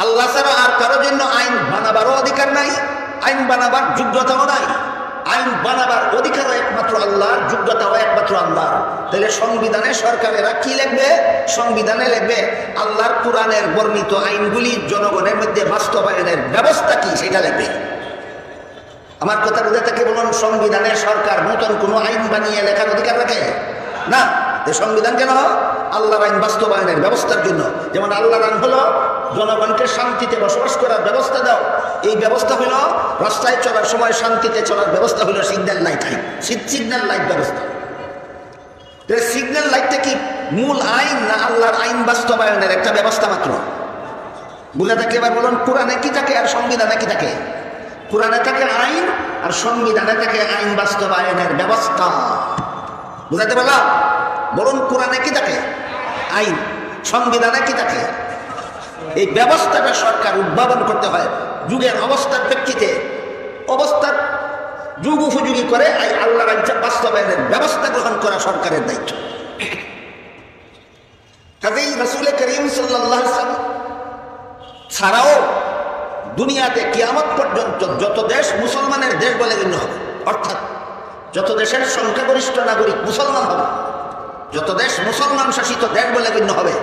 আল্লাহ ছাড়া আর কারো জন্য আইন বানাবারও অধিকার নাই, আইন বানাবার যোগ্যতাও নাই। আইন বানাবার অধিকারও একমাত্র আল্লাহর, যোগ্যতাও একমাত্র আল্লাহর। তাহলে সংবিধানে সরকারেরা কি লিখবে? সংবিধানে লিখবে আল্লাহর কোরআনের বর্ণিত আইনগুলি জনগণের মধ্যে বাস্তবায়নের ব্যবস্থা কি সেটা লিখবে। আমার কথা বুঝে থাকে বলুন, সংবিধানে সরকার নতুন কোনো আইন বানিয়ে লেখার অধিকার রাখে না। সংবিধান কেন? আল্লাহর আইন বাস্তবায়নের ব্যবস্থার জন্য। যেমন আল্লাহর আইন হলো জনগণকে শান্তিতে বসবাস করার ব্যবস্থা দাও, এই ব্যবস্থা হলো রাস্তায় চলার সময় শান্তিতে চলার ব্যবস্থা হলো সিগন্যাল লাইট আইন, সিগন্যাল লাইট ব্যবস্থা। সিগন্যাল লাইটটা কি মূল আইন না আল্লাহর আইন বাস্তবায়নের একটা ব্যবস্থা মাত্র? বুঝে থাকে এবার বলুন, কোরআনে কি থাকে আর সংবিধানে কি থাকে? কোরআনে থাকে আইন আর সংবিধানে থাকে আইন বাস্তবায়নের ব্যবস্থা। বুঝাতে পারলাম? বলুন কোরআনে কি থাকে? আইন। সংবিধানে কি থাকে? এই ব্যবস্থাটা সরকার উদ্ভাবন করতে হয় যুগের অবস্থার প্রেক্ষিতে, অবস্থার যুগ উপযোগী করে আল্লাহর আইন বাস্তবায়নের ব্যবস্থা গ্রহণ করা সরকারের দায়িত্ব। কাজেই রাসূল করিম সাল্লাল্লাহু আলাইহি ওয়াসাল্লাম ছাড়াও দুনিয়াতে কিয়ামত পর্যন্ত যত দেশ মুসলমানের দেশ বলে গণ্য হবে, অর্থাৎ যত দেশের সংখ্যাগরিষ্ঠ নাগরিক মুসলমান হবে, যত দেশ মুসলমান শাসিত দেশ বলে গণ্য হবে,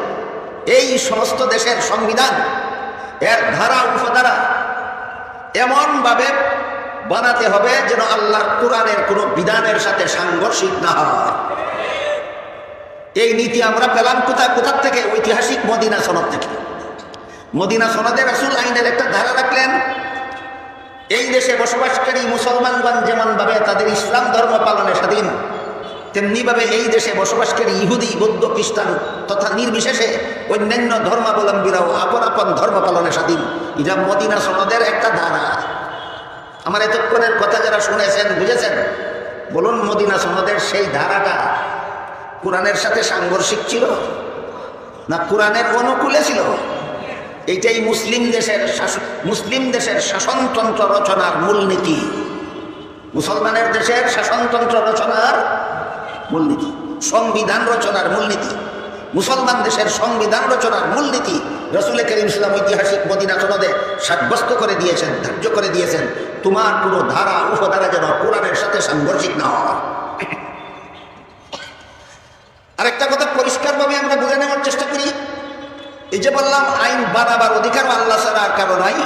এই সমস্ত দেশের সংবিধান এর ধারা উপধারা এমনভাবে বানাতে হবে যেন আল্লাহর কোরআনের কোনো বিধানের সাথে সাংঘর্ষিক না হয়। এই নীতি আমরা পেলাম কোথা থেকে? ঐতিহাসিক মদিনা সনদ থেকে। মদিনা সনদে রাসূল আইনের একটা ধারা রাখলেন, এই দেশে বসবাসকারী মুসলমানগণ যেমনভাবে তাদের ইসলাম ধর্ম পালনে স্বাধীন, তেমনিভাবে এই দেশে বসবাসকারী ইহুদি, বৌদ্ধ, খ্রিস্টান তথা নির্বিশেষে অন্যান্য ধর্মাবলম্বীরাও আপন আপন ধর্ম পালনে স্বাধীন। এটা মদিনা সনদের একটা ধারা। আমার এতক্ষণের কথা যারা শুনেছেন, বুঝেছেন? বলুন মদিনা সনদের সেই ধারাটা কোরআনের সাথে সাংঘর্ষিক ছিল না কোরআনের অনুকূলে ছিল? এইটাই মুসলিম দেশের শাসনতন্ত্র রচনার মূলনীতি। মুসলমানের দেশের শাসনতন্ত্র রচনার মূলনীতি, সংবিধান রচনার মূলনীতি, মুসলমান দেশের সংবিধান রচনার মূলনীতি রাসূল করিম সাল্লাল্লাহু আলাইহি ওয়াসাল্লাম ঐতিহাসিক মদিনা সনদে সাব্যস্ত করে দিয়েছেন, ধার্য করে দিয়েছেন। তোমার কোনো ধারা উপধারা যেন কোরআনের সাথে সাংঘর্ষিক না হয়। আরেকটা কথা পরিষ্কারভাবে আমরা বুঝে নেওয়ার চেষ্টা করি। এই যে বললাম আইন বানাবার অধিকারও আল্লাহ ছাড়া আর কারো নাই,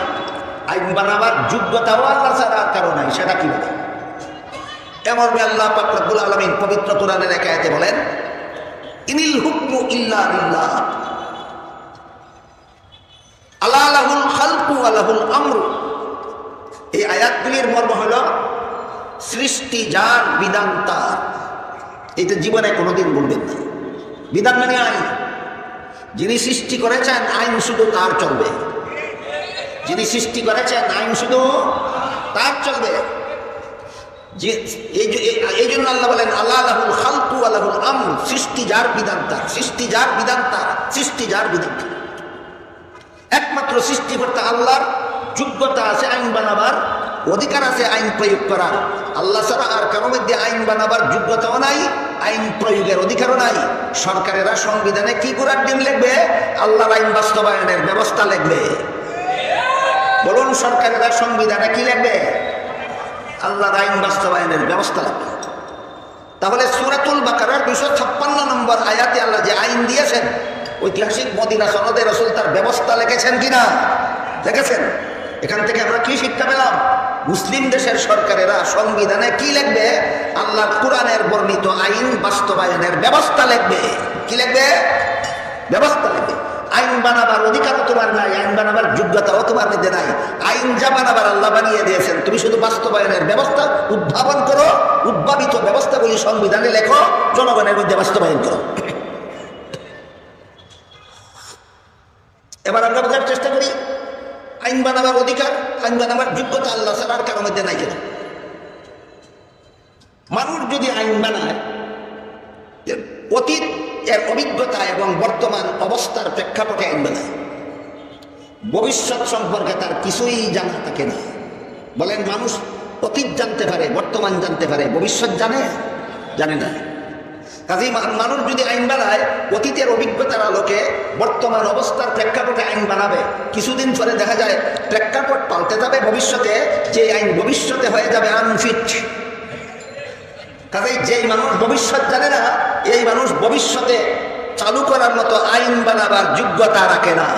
আইন বানাবার যোগ্যতাও আল্লাহ ছাড়া আর কারো নাই, সেটা কি বলে? এমন আল্লাহ পাক রব্বুল আলামিন পবিত্র কোরআনের এক আয়াতে বলেন, ইনিল হুকমু ইল্লা লিল্লাহ আলা লাহুল খালকু ওয়া লাহুল আমরু। এই আয়াতগুলির মর্ম হল সৃষ্টি যার, বিধান তার। এটা জীবনে কোনোদিন বলবেন না। বিধান মানে আইন। যিনি সৃষ্টি করেছেন আইন শুধু তার চলবে, যিনি সৃষ্টি করেছেন আইন শুধু তার চলবে। এই জন্য আল্লাহ বলেন আল্লাহ লাহুল খালকু ওয়া লাহুল আমর, সৃষ্টি যার, বিধান তার, সৃষ্টি যার, বিধান তার, সৃষ্টি যার, বিধান তার। একমাত্র সৃষ্টিকর্তা আল্লাহর যোগ্যতা আছে আইন বানাবার, অধিকার আছে আইন প্রয়োগ করার। আল্লাহ ছাড়া আর কারো মধ্যে আইন বানাবার যোগ্যতাও নাই, আইন প্রয়োগের অধিকারও নাই। সরকারেরা সংবিধানে কি করার ডিম লিখবে? আল্লাহর আইন বাস্তবায়নের ব্যবস্থা লিখবে। বলুন সরকারেরা সংবিধানে কি লিখবে? আল্লাহর আইন বাস্তবায়নের ব্যবস্থা লিখবে। তাহলে সূরাতুল বাকারার 256 নম্বর আয়াতে আল্লাহ যে আইন দিয়েছেন, ঐতিহাসিক মদিনা সনদে রাসূল তার ব্যবস্থা লিখেছেন কিনা? দেখেছেন? এখান থেকে আমরা কি শিক্ষা পেলাম? মুসলিম দেশের সরকারেরা সংবিধানে কি লিখবে? আল্লাহর কোরআনের বর্ণিত আইন বাস্তবায়নের ব্যবস্থা লিখবে। কি লিখবে? ব্যবস্থা লিখবে। আইন বানাবার অধিকারও তোমার নাই, আইন বানাবার যোগ্যতাও তোমার মধ্যে নাই। আইন যা বানাবার আল্লাহ বানিয়ে দিয়েছেন, তুমি শুধু বাস্তবায়নের ব্যবস্থা উদ্ভাবন করো, উদ্ভাবিত ব্যবস্থাগুলি সংবিধানে লেখো, জনগণের মধ্যে বাস্তবায়ন করো। এবার আমরা বোঝার চেষ্টা করি, আইন বানাবার অধিকার, আইন বানাবার যোগ্যতা আল্লাহ ছাড়া আর কারোর মধ্যে নাই কেন? মানুষ যদি আইন বানায়, অতীত এর অভিজ্ঞতা এবং বর্তমান অবস্থার প্রেক্ষাপটে আইন বানায়, ভবিষ্যৎ সম্পর্কে তার কিছুই জানা থাকে না। বলেন, মানুষ অতীত জানতে পারে, বর্তমান জানতে পারে, ভবিষ্যৎ জানে না। কাজেই মানুষ যদি আইন বানায়, অতীতের অভিজ্ঞতার আলোকে বর্তমান অবস্থার প্রেক্ষাপটে আইন বানাবে, কিছুদিন পরে দেখা যায় প্রেক্ষাপট পাল্টে যাবে, ভবিষ্যতে যে আইন ভবিষ্যতে হয়ে যাবে আনফিট। কাজেই যেই মানুষ ভবিষ্যৎ জানে না, এই মানুষ ভবিষ্যতে চালু করার মতো আইন বানাবার যোগ্যতা রাখে না।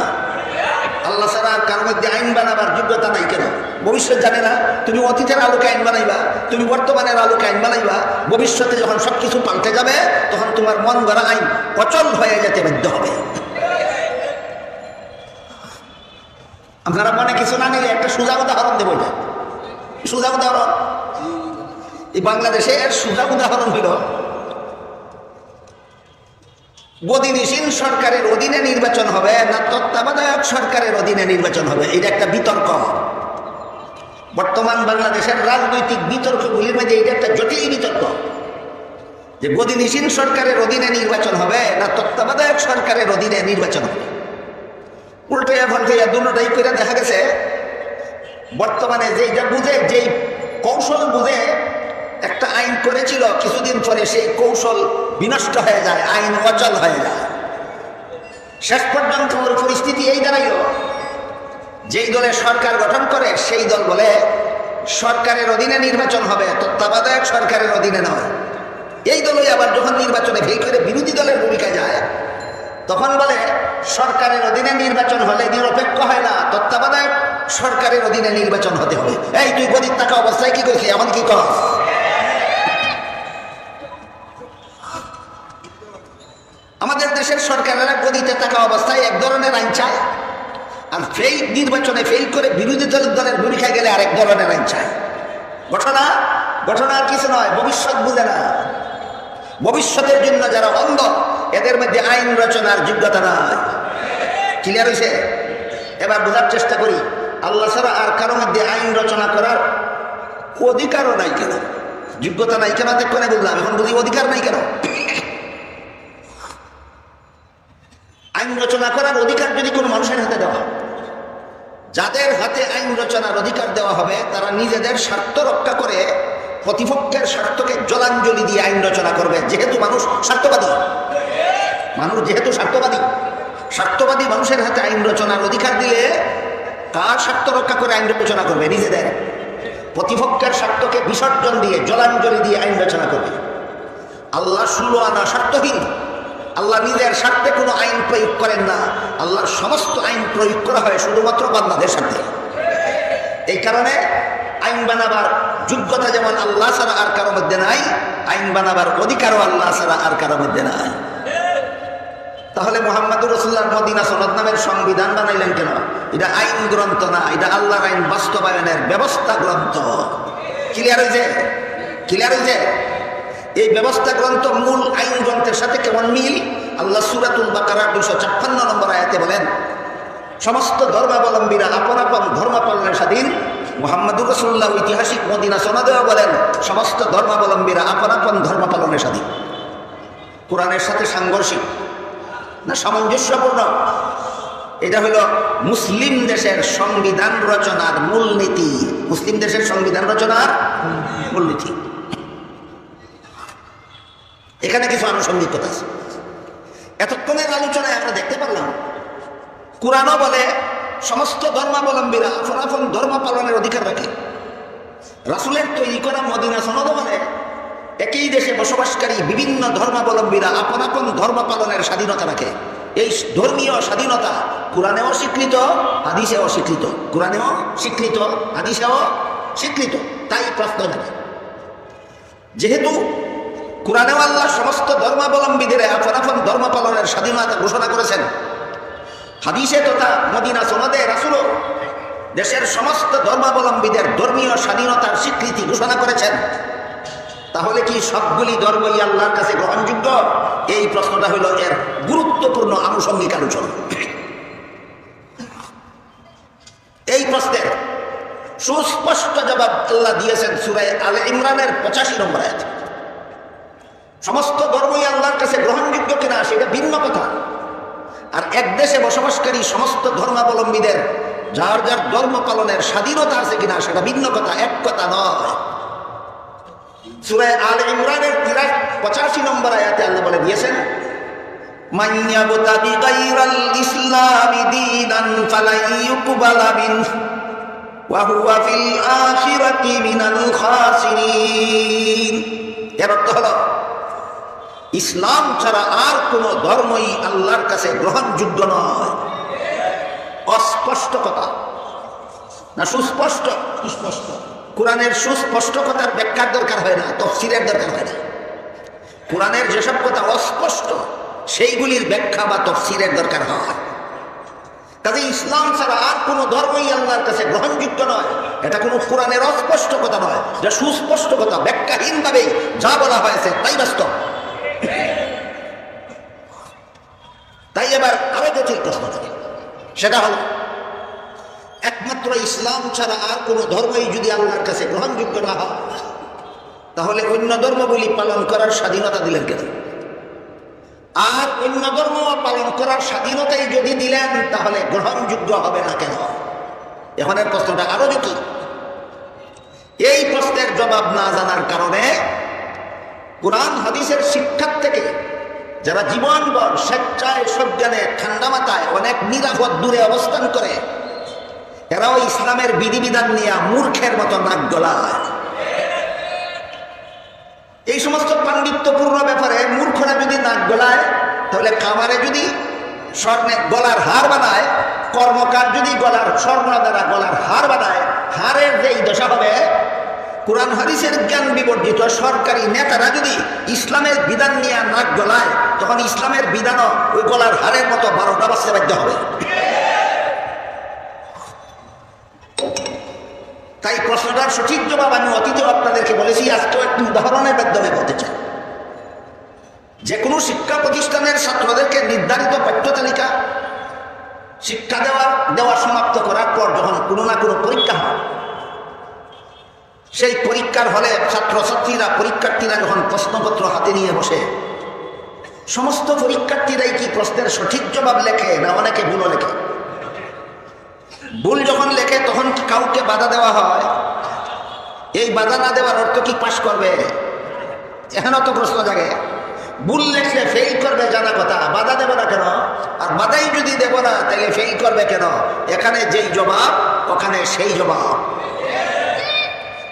আল্লাহ ছাড়া কারোর মধ্যে আইন বানাবার যোগ্যতা নাই কেন? ভবিষ্যৎ জানে না। তুমি অতীতের আলোকে আইন বানাইবা, তুমি বর্তমানের আলোকে আইন বানাইবা, ভবিষ্যতে যখন সবকিছু পাল্টে যাবে তখন তোমার মন গড়া আইন অচল হয়ে যেতে বাধ্য হবে। আপনারা মনে কিছু না নিলে একটা সোজা উদাহরণ দেবো। সোজা উদাহরণ, এই বাংলাদেশে এর সোজা উদাহরণ হইল, গদিনিসীন সরকারের অধীনে নির্বাচন হবে না তত্ত্বাবধায়ক সরকারের অধীনে নির্বাচন হবে, এটা একটা বিতর্ক। বর্তমান বাংলাদেশের রাজনৈতিক বিতর্কগুলির মধ্যে এটা একটা জটিল বিতর্ক, যে গদিনিসীন সরকারের অধীনে নির্বাচন হবে না তত্ত্বাবধায়ক সরকারের অধীনে নির্বাচন হবে। উল্টাইয়া পাল্টাইয়া দুটোটাই করে দেখা গেছে বর্তমানে যেইটা বুঝে, যেই কৌশল বুঝে একটা আইন করেছিল, কিছুদিন পরে সেই কৌশল বিনষ্ট হয়ে যায়, আইন অচল হয়ে যায়। শেষ পর্যন্ত ওর পরিস্থিতি এই দাঁড়াইল, যেই দলে সরকার গঠন করে সেই দল বলে সরকারের অধীনে নির্বাচন হবে, তত্ত্বাবধায়ক সরকারের অধীনে নয়। এই দলই আবার যখন নির্বাচনে ফেল করে বিরোধী দলের ভূমিকায় যায়, তখন বলে সরকারের অধীনে নির্বাচন হলে নিরপেক্ষ হয় না, তত্ত্বাবধায়ক সরকারের অধীনে নির্বাচন হতে হবে। এই তুই গদির থাকা অবস্থায় কি করছিস, এমন কি কর? আমাদের দেশের সরকারেরা গদিতে থাকা অবস্থায় এক ধরনের আইন চায়, আর ফেল নির্বাচনে ফেল করে বিরোধী দলের ভূমিকায় গেলে আরেক ধরনের আইন চায়। ঘটনা আর কিছু নয়, ভবিষ্যৎ বুঝে না। ভবিষ্যতের জন্য যারা অন্ধ, এদের মধ্যে আইন রচনার যোগ্যতা নাই। ক্লিয়ার হয়েছে? এবার বোঝার চেষ্টা করি, আল্লাহ ছাড়া আর কারো মধ্যে আইন রচনা করার অধিকারও নাই কেন? যোগ্যতা নাই কেন দেখে বললাম, এখন বুঝি অধিকার নাই কেন? আইন রচনা করার অধিকার যদি কোনো মানুষের হাতে দেওয়া হয়, যাদের হাতে আইন রচনার অধিকার দেওয়া হবে তারা নিজেদের স্বার্থ রক্ষা করে প্রতিপক্ষের স্বার্থকে জলাঞ্জলি দিয়ে আইন রচনা করবে। যেহেতু মানুষ স্বার্থবাদী, স্বার্থবাদী মানুষের হাতে আইন রচনার অধিকার দিলে কার স্বার্থ রক্ষা করে আইন রচনা করবে? নিজেদের। প্রতিপক্ষের স্বার্থকে বিসর্জন দিয়ে জলাঞ্জলি দিয়ে আইন রচনা করবে। আল্লাহ 16 আনা স্বার্থহীন। আল্লাহ নিজের স্বার্থে কোনো আইন প্রয়োগ করেন না, আল্লাহর সমস্ত আইন প্রয়োগ করা হয় শুধুমাত্র বান্দাদের স্বার্থে। এই কারণে আইন বানাবার যোগ্যতা যেমন আল্লাহ ছাড়া আর কারো মধ্যে নাই, আইন বানাবার অধিকারও আল্লাহ ছাড়া আর কারো মধ্যে নাই। তাহলে মুহাম্মদুর রাসূলুল্লাহ মদিনা সনদ নামের সংবিধান বানাইলেন কেন? এটা আইন গ্রন্থ না, এটা আল্লাহর আইন বাস্তবায়নের ব্যবস্থা গ্রন্থ। ক্লিয়ার হয়েছে? এই ব্যবস্থা গ্রন্থ মূল আইন গ্রন্থের সাথে কেমন মিল? আল্লাহ সূরাতুল বাকারার 256 নম্বর আয়াতে বলেন, সমস্ত ধর্মাবলম্বীরা আপন আপন ধর্ম পালনের স্বাধীন। মুহাম্মদুর রাসূলুল্লাহ ঐতিহাসিক মদিনা সনদেও বলেন, সমস্ত ধর্মাবলম্বীরা আপন আপন ধর্ম পালনের স্বাধীন। কোরআনের সাথে সাংঘর্ষিক না সামঞ্জস্যপূর্ণ? এটা হলো মুসলিম দেশের সংবিধান রচনার মূলনীতি। মুসলিম দেশের সংবিধান রচনার মূলনীতি। এখানে কিছু আনুষঙ্গিকতা আছে। এতক্ষণের আলোচনায় আমরা দেখতে পারলাম, কোরআনও বলে সমস্ত ধর্মাবলম্বীরা আপন আপন ধর্ম পালনের অধিকার রাখে। রাসূলের তৈরি করা মদিনা সনদও বলে একই দেশে বসবাসকারী বিভিন্ন ধর্মাবলম্বীরা আপন আপন ধর্ম পালনের স্বাধীনতা রাখে। এই ধর্মীয় স্বাধীনতা কোরআনেও স্বীকৃত, হাদিসেও স্বীকৃত। কোরআনেও স্বীকৃত, হাদিসেও স্বীকৃত। তাই প্রশ্ন জানে, যেহেতু কোরআনেও আল্লাহ সমস্ত ধর্মাবলম্বীদের আপন আপন ধর্ম পালনের স্বাধীনতা ঘোষণা করেছেন, হাদিসে তথা মদিনা সনদে রাসূল দেশের সমস্ত ধর্মাবলম্বীদের ধর্মীয় স্বাধীনতার স্বীকৃতি ঘোষণা করেছেন। তাহলে কি সবগুলি ধর্মই আল্লাহর কাছে গ্রহণযোগ্য? এই প্রশ্নটা হলো এর গুরুত্বপূর্ণ আনুষঙ্গিক আলোচনা। এই প্রশ্নের সুস্পষ্ট জবাব আল্লাহ দিয়েছেন সূরা আলে ইমরানের 85 নম্বর আয়াতে। সমস্ত ধর্মই আল্লাহর কাছে গ্রহণযোগ্য কিনা সেটা ভিন্ন কথা, আর এক দেশে বসবাসকারী সমস্ত ধর্মাবলম্বীদের যার যার ধর্ম পালনের স্বাধীনতা আছে কিনা সেটা ভিন্ন কথা, এক কথা নয়। সূরা আলে ইমরানের 85 নম্বর আয়াতে আল্লাহ বলে দিয়েছেন, মান ইয়াবতাগি গায়রাল ইসলামি দীনান ফালাই ইউকবালা মিনহু ওয়া হুয়া ফিল আখিরাতি মিনাল খাসিরিন। এর অর্থ হলো ইসলাম ছাড়া আর কোন ধর্মই আল্লাহর কাছে গ্রহণযোগ্য নয়। অস্পষ্ট কথা না সুস্পষ্ট? সুস্পষ্ট। কোরআনের সুস্পষ্ট কথার ব্যাখ্যার দরকার হয় না, তাফসীরের দরকার হয় না। কোরআনের যেসব কথা অস্পষ্ট সেইগুলির ব্যাখ্যা বা তাফসীরের দরকার হয়। কাজে ইসলাম ছাড়া আর কোন ধর্মই আল্লাহর কাছে গ্রহণযোগ্য নয়, এটা কোনো কোরআনের অস্পষ্ট কথা নয়, যা সুস্পষ্ট কথা, ব্যাখ্যাহীনভাবে যা বলা হয়েছে তাই বাস্তব। তাই এবার আরো জটিল প্রশ্ন থাকে, সেটা হল একমাত্র ইসলাম ছাড়া আর কোন ধর্মই যদি আল্লাহর কাছে গ্রহণযোগ্য না হয়, তাহলে অন্য ধর্মগুলি পালন করার স্বাধীনতা দিলেন কেন? আর অন্য ধর্ম পালন করার স্বাধীনতাই যদি দিলেন তাহলে গ্রহণযোগ্য হবে না কেন? এখনের প্রশ্নটা আরো জটিল। এই প্রশ্নের জবাব না জানার কারণে কোরআন হাদিসের শিক্ষার থেকে যারা জীবনভর স্বেচ্ছায় সজ্ঞানে ঠান্ডা মাথায় অনেক নিরাপদ দূরে অবস্থান করে, এরাও ইসলামের বিধিবিধান নিয়ে মূর্খের মতো নাক গলায়। এই সমস্ত পাণ্ডিত্যপূর্ণ ব্যাপারে মূর্খরা যদি নাক গলায়, তাহলে কামারে যদি স্বর্ণে গলার হার বানায়, কর্মকার যদি গলার স্বর্ণ দ্বারা গলার হার বানায়, হারের যেই দশা হবে, কোরআন হাদিসের জ্ঞান বিবর্জিত সরকারি নেতারা যদি ইসলামের বিধান নিয়ে নাক গলায়, তখন ইসলামের বিধানও ওই গলার হারের মতো 12টা বাজতে বাধ্য হবে। তাই প্রশ্নটার সঠিক জবাব আমি অতীতেও আপনাদেরকে বলেছি, আজকেও একটি উদাহরণের মাধ্যমে বলতে চাই। যে কোনো শিক্ষা প্রতিষ্ঠানের ছাত্রদেরকে নির্ধারিত পাঠ্য তালিকা শিক্ষা দেওয়া সমাপ্ত করার পর যখন কোনো না কোনো পরীক্ষা হয়, সেই পরীক্ষার হলে ছাত্রছাত্রীরা পরীক্ষার্থীরা যখন প্রশ্নপত্র হাতে নিয়ে বসে, সমস্ত পরীক্ষার্থীরাই কি প্রশ্নের সঠিক জবাব লেখে না অনেকে ভুলও লেখে? ভুল যখন লেখে তখন কি কাউকে বাধা দেওয়া হয়? এই বাধা না দেওয়ার অর্থ কি পাশ করবে? এখানে তো প্রশ্ন জাগে। ভুল লেখলে ফেল করবে জানা কথা, বাধা দেব না কেন? আর বাধাই যদি দেব না তাহলে ফেল করবে কেন? এখানে যেই জবাব ওখানে সেই জবাব।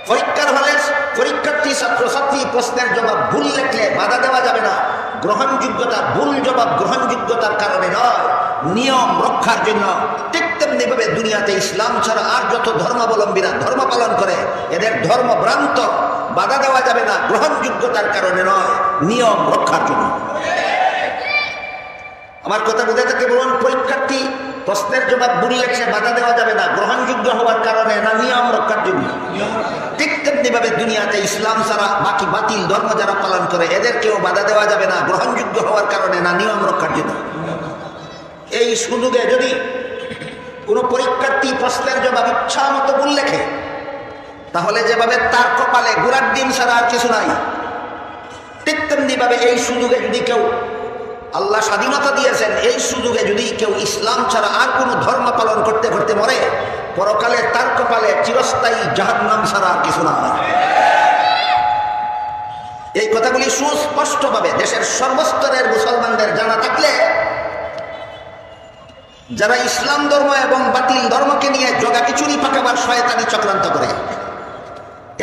পরীক্ষার হলে পরীক্ষার্থী ছাত্রছাত্রী প্রশ্নের জবাব ভুল লেখলে বাধা দেওয়া যাবে না। গ্রহণযোগ্যতা, ভুল জবাব গ্রহণযোগ্যতার কারণে নয়, নিয়ম রক্ষার জন্য। ঠিক তেমনিভাবে দুনিয়াতে ইসলাম ছাড়া আর যত ধর্মাবলম্বীরা ধর্ম পালন করে, এদের ধর্ম ভ্রান্ত, বাধা দেওয়া যাবে না গ্রহণযোগ্যতার কারণে নয়, নিয়ম রক্ষার জন্য। আমার কথা বুঝে থাকে বলুন, পরীক্ষার্থী প্রশ্নের জবাব ভুল লেখলে বাধা দেওয়া যাবে না গ্রহণযোগ্য হওয়ার কারণে না নিয়ম রক্ষার জন্য? ঠিক তেমনিভাবে দুনিয়াতে ইসলাম ছাড়া বাকি বাতিল ধর্ম যারা পালন করে, এদেরকেও বাধা দেওয়া যাবে না গ্রহণযোগ্য হওয়ার কারণে না নিয়ম রক্ষার জন্য। এই সুযোগে যদি কোনো পরীক্ষার্থী প্রশ্নের জবাব ইচ্ছা মতো ভুল লেখে, তাহলে যেভাবে তার কপালে গোড়ার ডিম ছাড়া আর কিছু নাই, ঠিক তেমনিভাবে এই সুযোগে যদি কেউ, আল্লাহ স্বাধীনতা দিয়েছেন, এই সুযোগে যদি কেউ ইসলাম ছাড়া আর কোনো ধর্ম পালন করতে করতে মরে, পরকালে তার কপালে চিরস্থায়ী জাহান্নাম ছাড়া আর কিছু না হয়। এই কথাগুলি সুস্পষ্টভাবে দেশের সর্বস্তরের মুসলমানদের জানা থাকলে, যারা ইসলাম ধর্ম এবং বাতিল ধর্মকে নিয়ে জগাখিচুড়ি পাকাবার শয়তানি চক্রান্ত করে,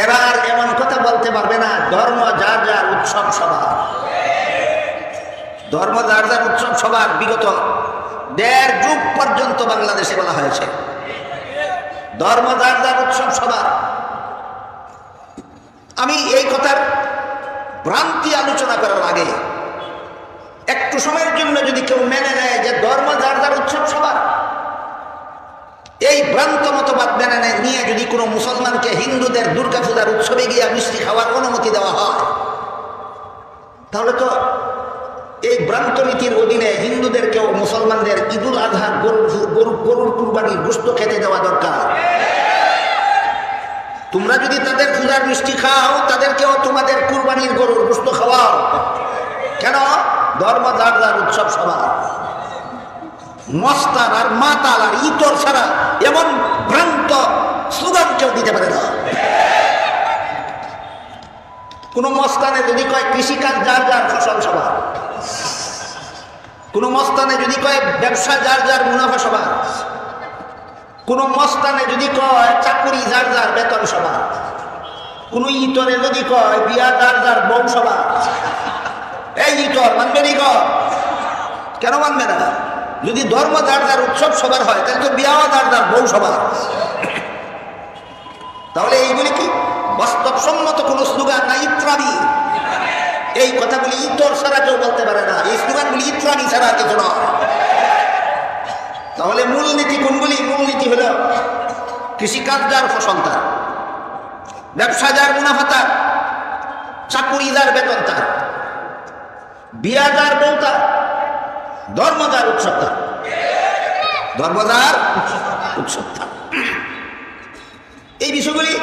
এরা আর এমন কথা বলতে পারবে না ধর্ম যার যার উৎসব সবার। ধর্ম যার যার উৎসব সবার বিগত 1.5 যুগ পর্যন্ত বাংলাদেশে বলা হয়েছে, ধর্ম যার যার উৎসব সবার। আমি এই কথার ভ্রান্তি আলোচনা করার আগে একটু সময়ের জন্য যদি কেউ মেনে নেয় যে ধর্ম যার যার উৎসব সবার, এই ভ্রান্ত মতবাদ মেনে নিয়ে যদি কোনো মুসলমানকে হিন্দুদের দুর্গা পূজার উৎসবে গিয়ে মিষ্টি খাওয়ার অনুমতি দেওয়া হয়, তাহলে তো এই ভ্রান্ত নীতির অধীনে হিন্দুদেরকেও মুসলমানদের ঈদুল আজহার গরুর কুরবানির গোশত খেতে দেওয়া দরকার। তোমরা যদি তাদের পূজার মিষ্টি খাও, তাদেরকেও তোমাদের কুরবানির গরুর গোশত খাওয়াও। কেন? ধর্ম যার যার উৎসব সবার। মস্তান আর মাতাল আর ইতর ছাড়া এমন ভ্রান্ত স্লোগান কেউ দিতে পারে না। কোন মস্তানে যদি কয় কৃষিকাজ যার যার ফসল সবার, কোন মস্তানে যদি কয় ব্যবসা যার যার মুনাফা সবার, কোন মস্তানে যদি কয় চাকুরি যার যার বেতন সবার, কোন ইতরে যদি কয় বিয়া যার যার বউ সবার, এই ইতর মানবে নি? কেন মানবে না? যদি ধর্ম যার যার উৎসব সবার হয়, তাহলে তো বিয়া যার যার বউ সবার। তাহলে এইগুলি কি বাস্তবসম্মত কোন স্লোগান না? ইত্রাদি। এই কথাগুলি ইতর ছাড়া কেউ বলতে পারে না। এই স্লোগানগুলি ইত্রাদি ছাড়া কিছু নয়। তাহলে মূলনীতি কোনগুলি? মূলনীতি হল কৃষিকাজ যার ফসল তার, ব্যবসা যার মুনাফা তার, চাকুরি যার বেতন তার, বিয়া যার বউ তার, ধর্ম যার উৎসব তার, ধর্ম যার উৎসব তার। এই বিষয়গুলি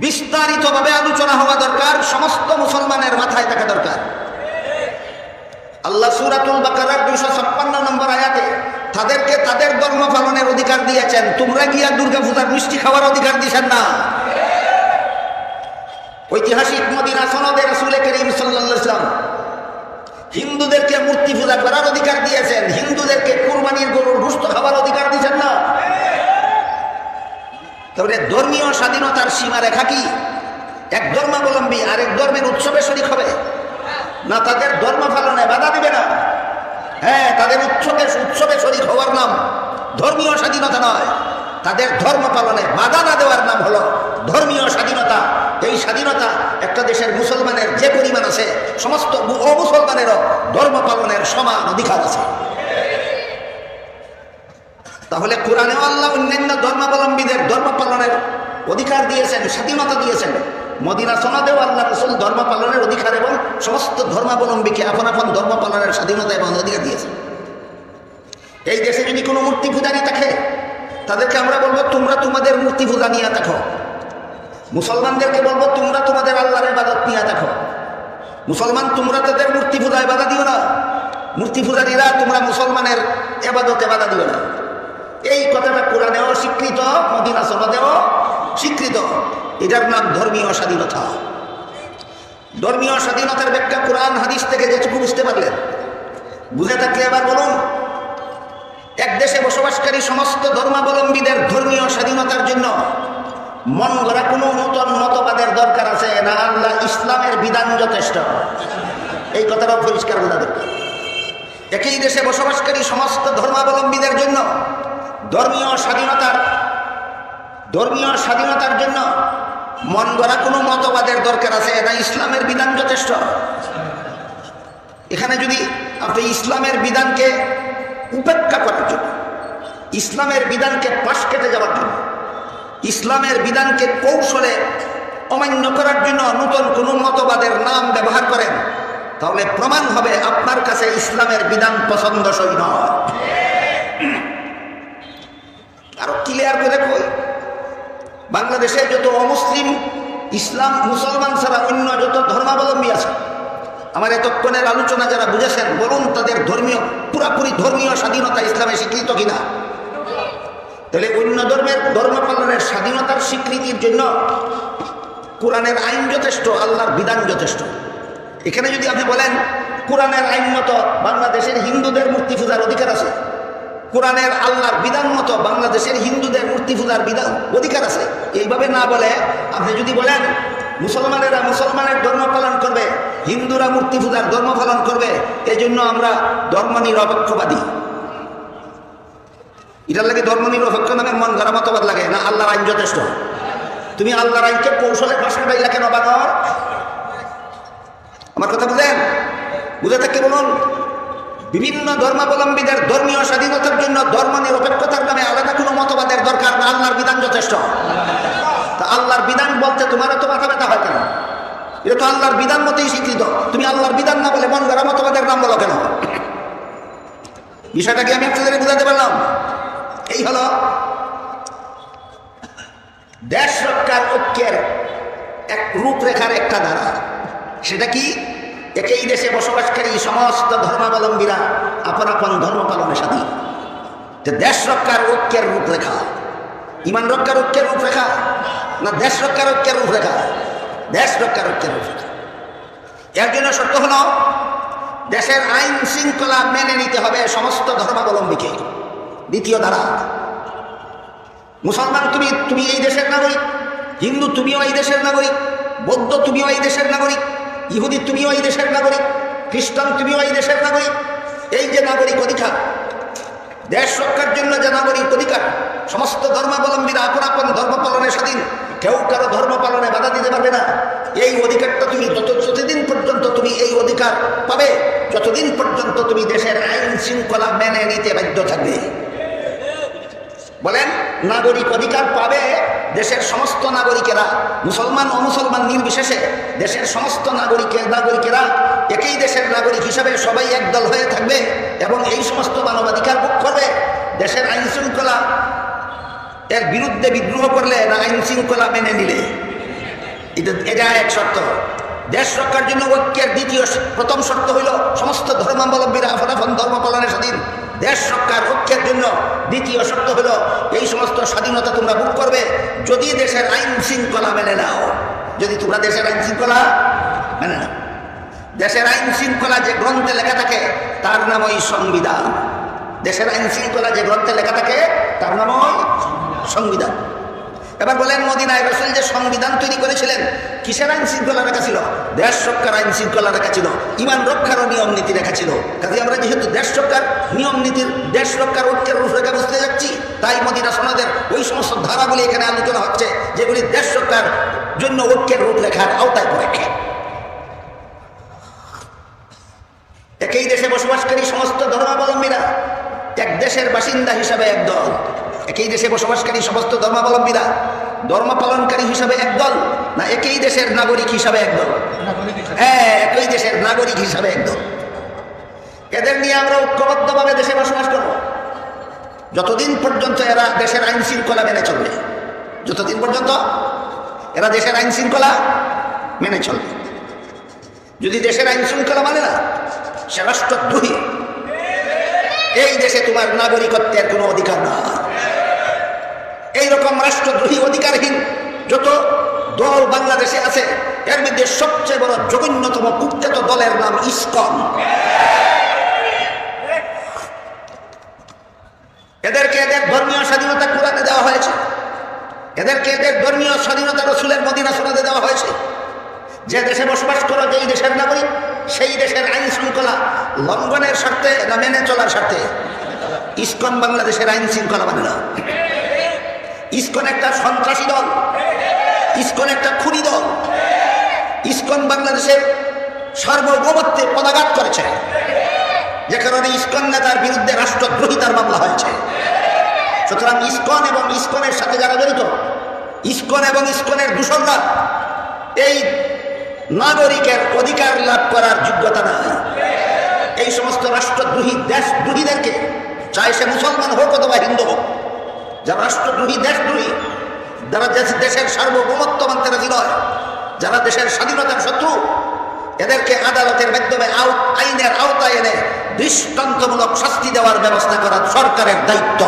বিস্তারিতভাবে আলোচনা হওয়া দরকার, সমস্ত মুসলমানের মাথায় থাকা দরকার। আল্লাহ সূরাতুল বাকারার 256 নম্বর আয়াতে তাদেরকে তাদের ধর্ম পালনের অধিকার দিয়েছেন, তোমরা গিয়া দুর্গা পূজার মিষ্টি খাওয়ার অধিকার দিয়েছেন না। ঐতিহাসিক মদিনা সনদে রাসূল করিম সাল্লাল্লাহু আলাইহি ওয়াসাল্লাম হিন্দুদেরকে মূর্তি পূজা করার অধিকার দিয়েছেন, হিন্দুদেরকে কুরবানির গরুর গোশত খাওয়ার অধিকার দিয়েছেন না। তাহলে ধর্মীয় স্বাধীনতার সীমা রেখা কি? এক ধর্মাবলম্বী আরেক ধর্মের উৎসবে শরীক হবে না, তাদের ধর্ম পালনে বাধা দিবে না। হ্যাঁ, তাদের উৎসবে শরীক হওয়ার নাম ধর্মীয় স্বাধীনতা নয়, তাদের ধর্ম পালনে বাধা না দেওয়ার নাম হলো ধর্মীয় স্বাধীনতা। এই স্বাধীনতা একটা দেশের মুসলমানের যে পরিমাণ আছে, সমস্ত অমুসলমানেরও ধর্ম পালনের সমান অধিকার আছে। তাহলে কোরআনেও আল্লাহ অন্যান্য ধর্মাবলম্বীদের ধর্ম পালনের অধিকার দিয়েছেন, স্বাধীনতা দিয়েছেন। মদিনা সনদেও আল্লাহ রাসূল ধর্ম পালনের অধিকার এবং সমস্ত ধর্মাবলম্বীকে আপন আপন ধর্ম পালনের স্বাধীনতা এবং অধিকার দিয়েছেন। এই দেশে যদি কোনো মূর্তি পূজারী থাকে, তাদেরকে আমরা বলবো তোমরা তোমাদের মূর্তি পূজা নিয়ে থাকো। মুসলমানদেরকে বলবো তোমরা তোমাদের আল্লাহর ইবাদত নিয়ে থাকো। মুসলমান তোমরা তাদের মূর্তি পূজায় বাধা দিও না, মূর্তি পূজারীরা তোমরা মুসলমানের ইবাদতে বাধা দিও না। এই কথাটা কোরআনেও স্বীকৃত, মদিনা সনদেও স্বীকৃত। এটার নাম ধর্মীয় স্বাধীনতা। ধর্মীয় স্বাধীনতার ব্যাখ্যা কোরআন হাদিস থেকে যেটুকু বুঝতে পারলেন, বুঝে থাকলে এবার বলুন, এক দেশে বসবাসকারী সমস্ত ধর্মাবলম্বীদের ধর্মীয় স্বাধীনতার জন্য মন গড়া কোনো নতুন মতবাদের দরকার আছে না? আল্লাহ ইসলামের বিধান যথেষ্ট। এই কথাটাও পরিষ্কার বোঝা দরকার। একই দেশে বসবাসকারী সমস্ত ধর্মাবলম্বীদের জন্য ধর্মীয় স্বাধীনতার জন্য মন গড়া কোনো মতবাদের দরকার আছে না? ইসলামের বিধান যথেষ্ট। এখানে যদি আপনি ইসলামের বিধানকে উপেক্ষা করার জন্য, ইসলামের বিধানকে পাশ কেটে যাওয়ার জন্য, ইসলামের বিধানকে কৌশলে অমান্য করার জন্য নতুন কোনো মতবাদের নাম ব্যবহার করেন, তাহলে প্রমাণ হবে আপনার কাছে ইসলামের বিধান পছন্দসই নয়। আরো ক্লিয়ার করে কই, বাংলাদেশে যত অমুসলিম ইসলাম মুসলমান ছাড়া অন্য যত ধর্মাবলম্বী আছে, আমার এতক্ষণের আলোচনা যারা বুঝেছেন, বলুন তাদের পুরাপুরি ধর্মীয় স্বাধীনতা ইসলামে স্বীকৃত কিনা? তাহলে অন্য ধর্মের ধর্ম পালনের স্বাধীনতার স্বীকৃতির জন্য কোরআনের আইন যথেষ্ট, আল্লাহর বিধান যথেষ্ট। এখানে যদি আপনি বলেন কোরআনের আইন মতো বাংলাদেশের হিন্দুদের মূর্তি পূজার অধিকার আছে, কোরআনের আল্লাহর বিধান মতো বাংলাদেশের হিন্দুদের মূর্তি পূজার বিধান অধিকার আছে, এইভাবে না বলে আপনি যদি বলেন মুসলমানেরা মুসলমানের ধর্ম পালন করবে, হিন্দুরা মূর্তি পূজার ধর্ম পালন করবে, এই জন্য আমরা ধর্ম নিরপেক্ষবাদী, এটার লাগে ধর্ম নিরপেক্ষ নামে মন গড়া মতবাদ লাগে না? আল্লাহর আইন যথেষ্ট। তুমি আল্লাহর আইনকে কৌশলে ফাঁস কাটাইলা কেন বানর? আমার কথা বুঝলেন? বুঝে থাকতে বলুন, বিভিন্ন ধর্মাবলম্বীদের ধর্মীয় স্বাধীনতার জন্য ধর্ম নিরপেক্ষতার নামে আলাদা কোনো মতবাদের দরকার না, আল্লাহর বিধান যথেষ্ট। তা আল্লাহর বিধান বলতে তোমার তো মাথা ব্যথা হয় কেন? এটা তো আল্লাহর বিধান মতেই স্বীকৃত, তুমি আল্লাহর বিধান না বলে মন গড়া মতবাদের নাম বলো কেন? বিষয়টাকে আমি আপনাদের বুঝাতে পারলাম। এই হলো দেশ রক্ষার ঐক্যের এক রূপরেখার একটা ধারা। সেটা কি? একই দেশে বসবাসকারী সমস্ত ধর্মাবলম্বীরা আপন আপন ধর্ম পালনের স্বাধীন। যে দেশ রক্ষার ঐক্যের রূপরেখা, ইমান রক্ষার ঐক্যের রূপরেখা না দেশ রক্ষার ঐক্যের রূপরেখা? দেশ রক্ষার ঐক্যের রূপরেখা। এর জন্য শর্ত হলো দেশের আইন শৃঙ্খলা মেনে নিতে হবে সমস্ত ধর্মাবলম্বীকে। দ্বিতীয় ধারা, মুসলমান তুমি এই দেশের নাগরিক, হিন্দু তুমিও এই দেশের নাগরিক, বৌদ্ধ তুমিও এই দেশের নাগরিক, ইহুদি তুমিও এই দেশের নাগরিক, খ্রিস্টান তুমিও এই দেশের নাগরিক। এই যে নাগরিক অধিকার, দেশ রক্ষার জন্য যে নাগরিক অধিকার, সমস্ত ধর্মাবলম্বীরা আপন আপন ধর্ম পালনের স্বাধীন, কেউ কারো ধর্ম পালনে বাধা দিতে পারবে না। এই অধিকারটা তুমি যতদিন পর্যন্ত তুমি এই অধিকার পাবে, যতদিন পর্যন্ত তুমি দেশের আইন শৃঙ্খলা মেনে নিতে বাধ্য থাকবে। বলেন, নাগরিক অধিকার পাবে দেশের সমস্ত নাগরিকেরা, মুসলমান অমুসলমান নির্বিশেষে দেশের সমস্ত নাগরিকেরা একই দেশের নাগরিক হিসাবে সবাই একদল হয়ে থাকবে এবং এই সমস্ত মানবাধিকার ভোগ করবে। দেশের আইন শৃঙ্খলা এর বিরুদ্ধে বিদ্রোহ করলে না আইন শৃঙ্খলা মেনে নিলে, এটা এক শর্ত। দেশ রক্ষার জন্য ঐক্যের প্রথম শর্ত হইল সমস্ত ধর্মাবলম্বীরা আপন আপন ধর্ম পালনের স্বাধীন। দেশ রক্ষার ঐক্যের জন্য দ্বিতীয় শর্ত হলো এই সমস্ত স্বাধীনতা তোমরা ভোগ করবে যদি দেশের আইন শৃঙ্খলা মেনে নাও। যদি তোমরা দেশের আইন শৃঙ্খলা মেনে নাও, দেশের আইন শৃঙ্খলা যে গ্রন্থে লেখা থাকে তার নামই সংবিধান। দেশের আইন শৃঙ্খলা যে গ্রন্থে লেখা থাকে তার নামই সংবিধান। এবার বলেন, মদিনায় রাসূল যে সংবিধান তৈরি করেছিলেন কিসের আইন শৃঙ্খলা রেখা ছিল? দেশ রক্ষার আইন শৃঙ্খলা রেখা ছিল, ইমান রক্ষারও নিয়ম নীতি রেখা ছিল। কাজে আমরা যেহেতু দেশ রক্ষার নিয়ম নীতির, দেশ রক্ষার ঐক্যের রূপরেখা বুঝতে যাচ্ছি, তাই মদিনা সনদের ওই সমস্ত ধারাগুলি এখানে আলোচনা হচ্ছে যেগুলি দেশ রক্ষার জন্য ঐক্যের রূপরেখার আওতায় পড়ে। একই দেশে বসবাসকারী সমস্ত ধর্মাবলম্বীরা এক দেশের বাসিন্দা হিসাবে একদল। একই দেশে বসবাসকারী সমস্ত ধর্মাবলম্বীরা ধর্ম পালনকারী হিসাবে একদল না একই দেশের নাগরিক হিসাবে একদল? হ্যাঁ, একই দেশের নাগরিক হিসাবে একদল। এদের নিয়ে আমরা ঐক্যবদ্ধভাবে দেশে বসবাস করব যতদিন পর্যন্ত এরা দেশের আইন শৃঙ্খলা মেনে চলবে। যতদিন পর্যন্ত এরা দেশের আইন শৃঙ্খলা মেনে চলবে। যদি দেশের আইন শৃঙ্খলা মানে না, সে রাষ্ট্রদ্রোহী। এই দেশে তোমার নাগরিকত্বের কোনো অধিকার না। এইরকম রাষ্ট্রদ্রোহী অধিকারহীন যত দল বাংলাদেশে আছে, এর মধ্যে সবচেয়ে বড় জঘন্যতম কুখ্যাত দলের নাম ইসকন। এদেরকে এদের ধর্মীয় স্বাধীনতা কোরআনে দেওয়া হয়েছে, এদেরকে এদের ধর্মীয় স্বাধীনতা রাসূলের মদিনা সনদে দেওয়া হয়েছে। যে দেশে বসবাস করো, যেই দেশের নাগরিক, সেই দেশের আইন শৃঙ্খলা লঙ্ঘনের স্বার্থে না মেনে চলার স্বার্থে? ইসকন বাংলাদেশের আইন শৃঙ্খলা মানে না। ইসকন একটা সন্ত্রাসী দল, ইসকন একটা খুনি দল। ইসকন বাংলাদেশের সার্বভৌমত্বে পদাঘাত করেছে, যে কারণে ইসকন নেতার বিরুদ্ধে রাষ্ট্রদ্রোহিতার মামলা হয়েছে। সুতরাং ইসকন এবং ইসকনের সাথে যারা জড়িত, ইসকন এবং ইসকনের দূষণরা এই নাগরিকের অধিকার লাভ করার যোগ্যতা নাই। এই সমস্ত রাষ্ট্রদ্রোহী দেশদ্রোহীদেরকে, চাই সে মুসলমান হোক অথবা হিন্দু হোক, যারা রাষ্ট্রদ্রোহী দেশদ্রোহী, যারা দেশের সার্বভৌমত্ব মানতে রাজি নয়, যারা দেশের স্বাধীনতার শত্রু, এদেরকে আদালতের মাধ্যমে আইনের আওতায় এনে দৃষ্টান্তমূলক শাস্তি দেওয়ার ব্যবস্থা করা সরকারের দায়িত্ব।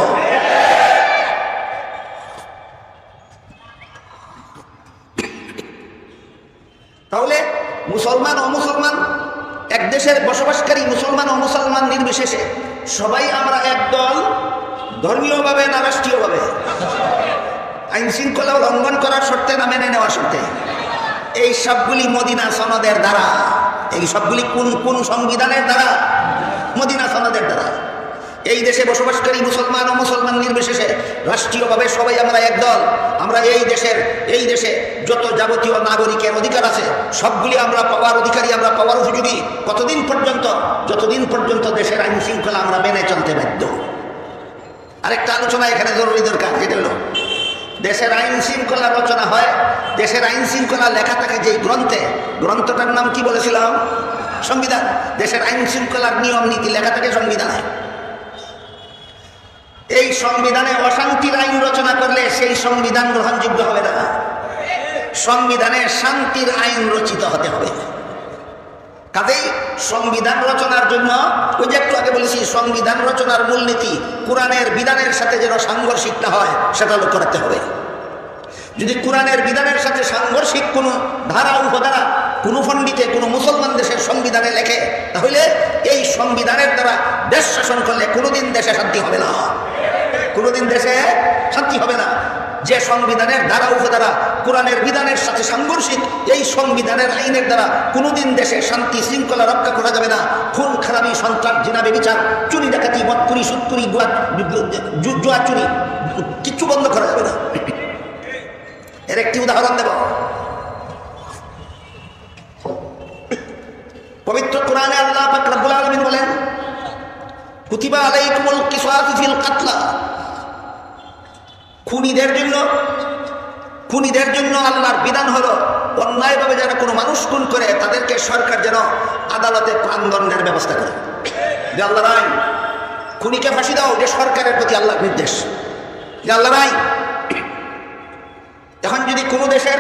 তাহলে মুসলমান ও মুসলমান, এক দেশের বসবাসকারী মুসলমান ও মুসলমান নির্বিশেষে সবাই আমরা একদল, ধর্মীয়ভাবে না রাষ্ট্রীয়ভাবে? আইন শৃঙ্খলা লঙ্ঘন করার শর্তে না মেনে নেওয়ার শর্তে? এই সবগুলি মদিনা সনদের দ্বারা। এই সবগুলি কোন সংবিধানের দ্বারা? মদিনা সনদের দ্বারা। এই দেশে বসবাসকারী মুসলমান ও মুসলমান নির্বিশেষে রাষ্ট্রীয়ভাবে সবাই আমরা একদল। আমরা এই দেশে যত যাবতীয় নাগরিকের অধিকার আছে সবগুলি আমরা পাওয়ার অধিকারী, আমরা পাওয়ার উপযোগী। কতদিন পর্যন্ত? যতদিন পর্যন্ত দেশের আইন শৃঙ্খলা আমরা মেনে চলতে বাধ্য। আরেকটা আলোচনা এখানে জরুরি দরকার, যেটা হলো দেশের আইন শৃঙ্খলা রচনা হয়, দেশের আইন শৃঙ্খলা লেখা থাকে যেই গ্রন্থটার নাম কি বলেছিলাম? সংবিধান। দেশের আইন শৃঙ্খলার নিয়ম নীতি লেখা থাকে সংবিধানে। এই সংবিধানে অশান্তির আইন রচনা করলে সেই সংবিধান গ্রহণযোগ্য হবে না। সংবিধানে শান্তির আইন রচিত হতে হবে। কাজেই সংবিধান রচনার জন্য ওই যে একটু আগে বলেছি, সংবিধান রচনার মূলনীতি কোরআনের বিধানের সাথে যেন সাংঘর্ষিক না হয় সেটা লক্ষ্য রাখতে হবে। যদি কোরআনের বিধানের সাথে সাংঘর্ষিক কোনো ধারা উপধারা কোনো পণ্ডিতে কোনো মুসলমান দেশের সংবিধানে লেখে, তাহলে এই সংবিধানের দ্বারা দেশ শাসন করলে কোনোদিন দেশে শান্তি হবে না, কোনোদিন দেশে শান্তি হবে না। যে সংবিধানের ধারা উপধারা কোরআনের বিধানের সাথে সাংঘর্ষিক, এই সংবিধানের আইনের দ্বারা কোনোদিন দেশে শান্তি শৃঙ্খলা রক্ষা করা যাবে না। খুন খারাপি, সন্ত্রাস, জিনা, ব্যভিচার, চুরি ডাকাতি, মদকুরি, সুদকুরি, জুয়া চুরি কিচ্ছু বন্ধ করা যাবে না। এর একটি উদাহরণ দেব। পবিত্র কোরআনে আল্লাহ পাক রব্বুল আলামিন বলেন, কুতিবা আলাইকুমুল কিসাসু ফিল কাতলা। খুনিদের জন্য আল্লাহর বিধান হলো অন্যায়ভাবে যারা কোনো মানুষ খুন করে তাদেরকে সরকার যেন আদালতে প্রাণদণ্ডের ব্যবস্থা করে। যে আল্লাহর আইন, খুনিকে ফাঁসি দাও, যে সরকারের প্রতি আল্লাহর নির্দেশ, যে আল্লাহর আইন। এখন যদি কোনো দেশের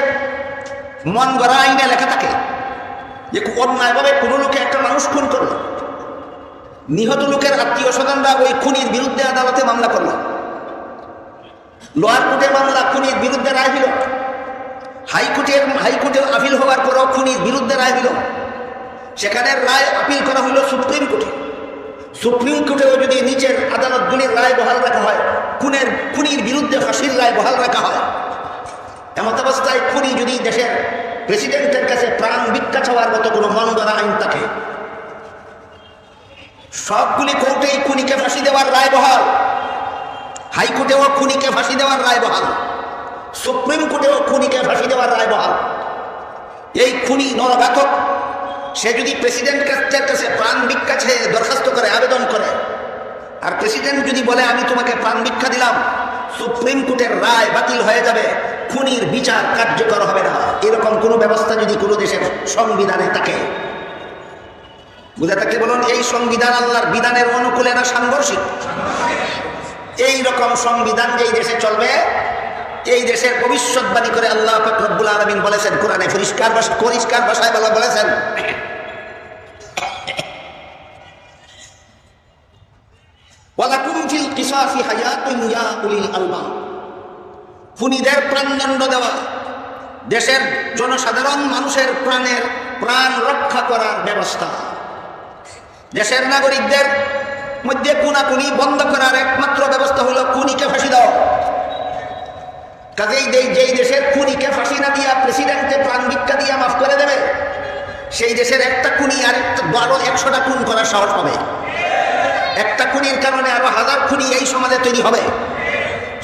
মন গড়া আইনে লেখা থাকে যে অন্যায়ভাবে কোনো লোকে একটা মানুষ খুন করলো, নিহত লোকের আত্মীয় স্বজনরা ওই খুনির বিরুদ্ধে আদালতে মামলা করলো, লোয়ার কোর্টে মামলা, খুনির বিরুদ্ধে রায় দিল, হাইকোর্টে আপিল হওয়ার পরও খুনির বিরুদ্ধে রায় দিল, সেখানে রায় আপিল করা হলো সুপ্রিম কোর্টে। সুপ্রিম কোর্টেও যদি নিচের আদালতগুলির রায় বহাল রাখা হয়, খুনির বিরুদ্ধে ফাঁসির রায় বহাল রাখা হয়, এমত অবস্থায় খুনি যদি দেশের প্রেসিডেন্টের কাছে প্রাণ ভিক্ষা চাওয়ার মতো কোনো মন গড়া আইন থাকে, সবগুলি কোর্টেই খুনিকে ফাঁসি দেওয়ার রায় বহাল, হাইকোর্টেও খুনিকে ফাঁসি দেওয়ার রায় বহাল, সুপ্রিম কোর্টেও খুনিকে ফাঁসি দেওয়ার রায় বহাল। এই খুনি নরঘাতক, সে যদি প্রেসিডেন্টের কাছে প্রাণ ভিক্ষা চেয়ে দরখাস্ত করে, আবেদন করে, আর প্রেসিডেন্ট যদি বলে আমি তোমাকে প্রাণ ভিক্ষা দিলাম, সুপ্রিম কোর্টের রায় বাতিল হয়ে যাবে, খুনির বিচার কার্যকর হবে না। এরকম কোনো ব্যবস্থা যদি কোনো দেশের সংবিধানে থাকে, বুঝে থাকলে বলুন এই সংবিধান আল্লাহর বিধানের অনুকূলে না সাংঘর্ষিক? এই রকম সংবিধান যেই দেশে চলবে, এই দেশের ভবিষ্যৎবাণী করে আল্লাহ পাক রব্বুল আলামিন বলেছেন কোরআনে, পরিষ্কার ভাষায় বলেছেন, ওয়ালাকুম ফিল কিসাসি হায়াতুন ইয়া উলিল আলবাব। খুনিদের প্রাণদণ্ড দেওয়া, দেশের জনসাধারণ মানুষের প্রাণ রক্ষা করার ব্যবস্থা, দেশের নাগরিকদের মধ্যে খুনাখুনি বন্ধ করার একমাত্র ব্যবস্থা হলো খুনিকে ফাঁসি দাও। কাজেই যেই দেশের খুনিকে ফাঁসি না দিয়া প্রেসিডেন্টে প্রাণ ভিক্ষা দিয়া মাফ করে দেবে, সেই দেশের একটা খুনি আর 100টা খুন করার সাহস পাবে। একটা খুনির কারণে আরো 1000 খুনি এই সমাজে তৈরি হবে।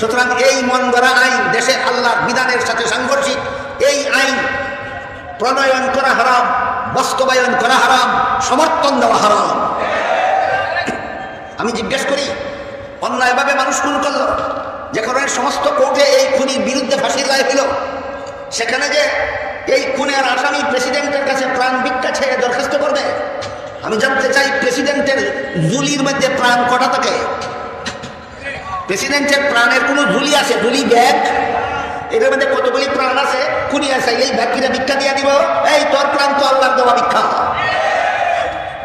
সুতরাং এই মন গড়া আইন, দেশে আল্লাহর বিধানের সাথে সাংঘর্ষিক এই আইন প্রণয়ন করা হারাম, বাস্তবায়ন করা হারাম, সমর্থন দেওয়া হারাম। আমি জিজ্ঞেস করি, অন্যায়ভাবে মানুষ খুন করলো, যেখানে সমস্ত কোর্টে এই খুনির বিরুদ্ধে ফাঁসির রায় হইল, সেখানে যে এই খুনের আসামি প্রেসিডেন্টের কাছে প্রাণ ভিক্ষা চেয়ে দরখাস্ত করবে, আমি জানতে চাই প্রেসিডেন্টের ঝুলির মধ্যে প্রাণ কটা থাকে? প্রেসিডেন্টের প্রাণের কোনো ঝুলি আছে? ঝুলি ব্যাগ, এটার মধ্যে কতগুলি প্রাণ আছে? খুনি আছে, এই ব্যক্তিরা ভিক্ষা দিয়ে দিব, এই তোর প্রাণ তো আল্লাহর দেওয়া ভিক্ষা।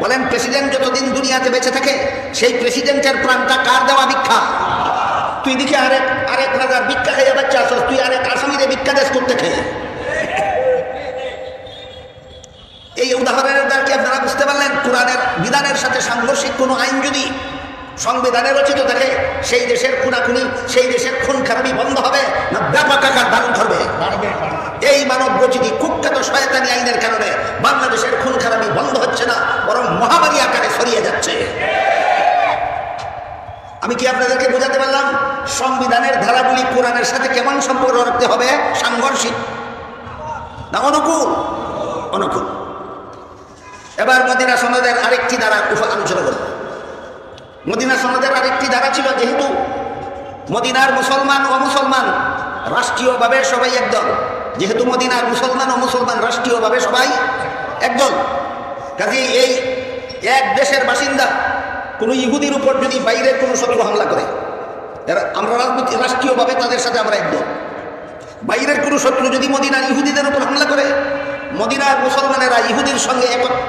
বলেন প্রেসিডেন্ট যতদিন দুনিয়াতে বেঁচে থাকে সেই প্রেসিডেন্টের প্রাণটা কার দেওয়া ভিক্ষা? তুই দিকে আরেক রাজার ভিক্ষা খেয়ে বাচ্চা আসস, তুই আরেক আসামিরে ভিক্ষা দেশ করতে খেয়ে। এই উদাহরণের দ্বারা কি আপনারা বুঝতে পারলেন কোরআনের বিধানের সাথে সাংঘর্ষিক কোনো আইন যদি সংবিধানে রচিত থাকে, সেই দেশের খুনাখুনি, সেই দেশের খুন খারাপি বন্ধ হবে না ব্যাপক আকার ধারণ করবে? এই মানব রচিত কুখ্যাত শয়তানি আইনের কারণে বাংলাদেশের খুন খারাপি বন্ধ হচ্ছে না, বরং মহামারী আকারে ছড়িয়ে যাচ্ছে। সংবিধানের ধারাগুলি কোরআনের সাথে কেমন সম্পর্ক রাখতে হবে? সাংঘর্ষিক না অনুকূল? অনুকূল। এবার মদিনা সনদের আরেকটি ধারা আলোচনা করব। মদিনা সনদের আরেকটি ধারা ছিল, যেহেতু মদিনার মুসলমান ও মুসলমান রাষ্ট্রীয়ভাবে সবাই একদল, যেহেতু মদিনার মুসলমান ও মুসলমান রাষ্ট্রীয়ভাবে সবাই একদল, কাজেই এই এক দেশের বাসিন্দা কোনো ইহুদির উপর যদি বাইরের কোনো শত্রু হামলা করে, আমরা রাষ্ট্রীয়ভাবে তাদের সাথে আমরা একদল। বাইরের কোনো শত্রু যদি মদিনার ইহুদিদের উপর হামলা করে, মদিনার মুসলমানেরা ইহুদির সঙ্গে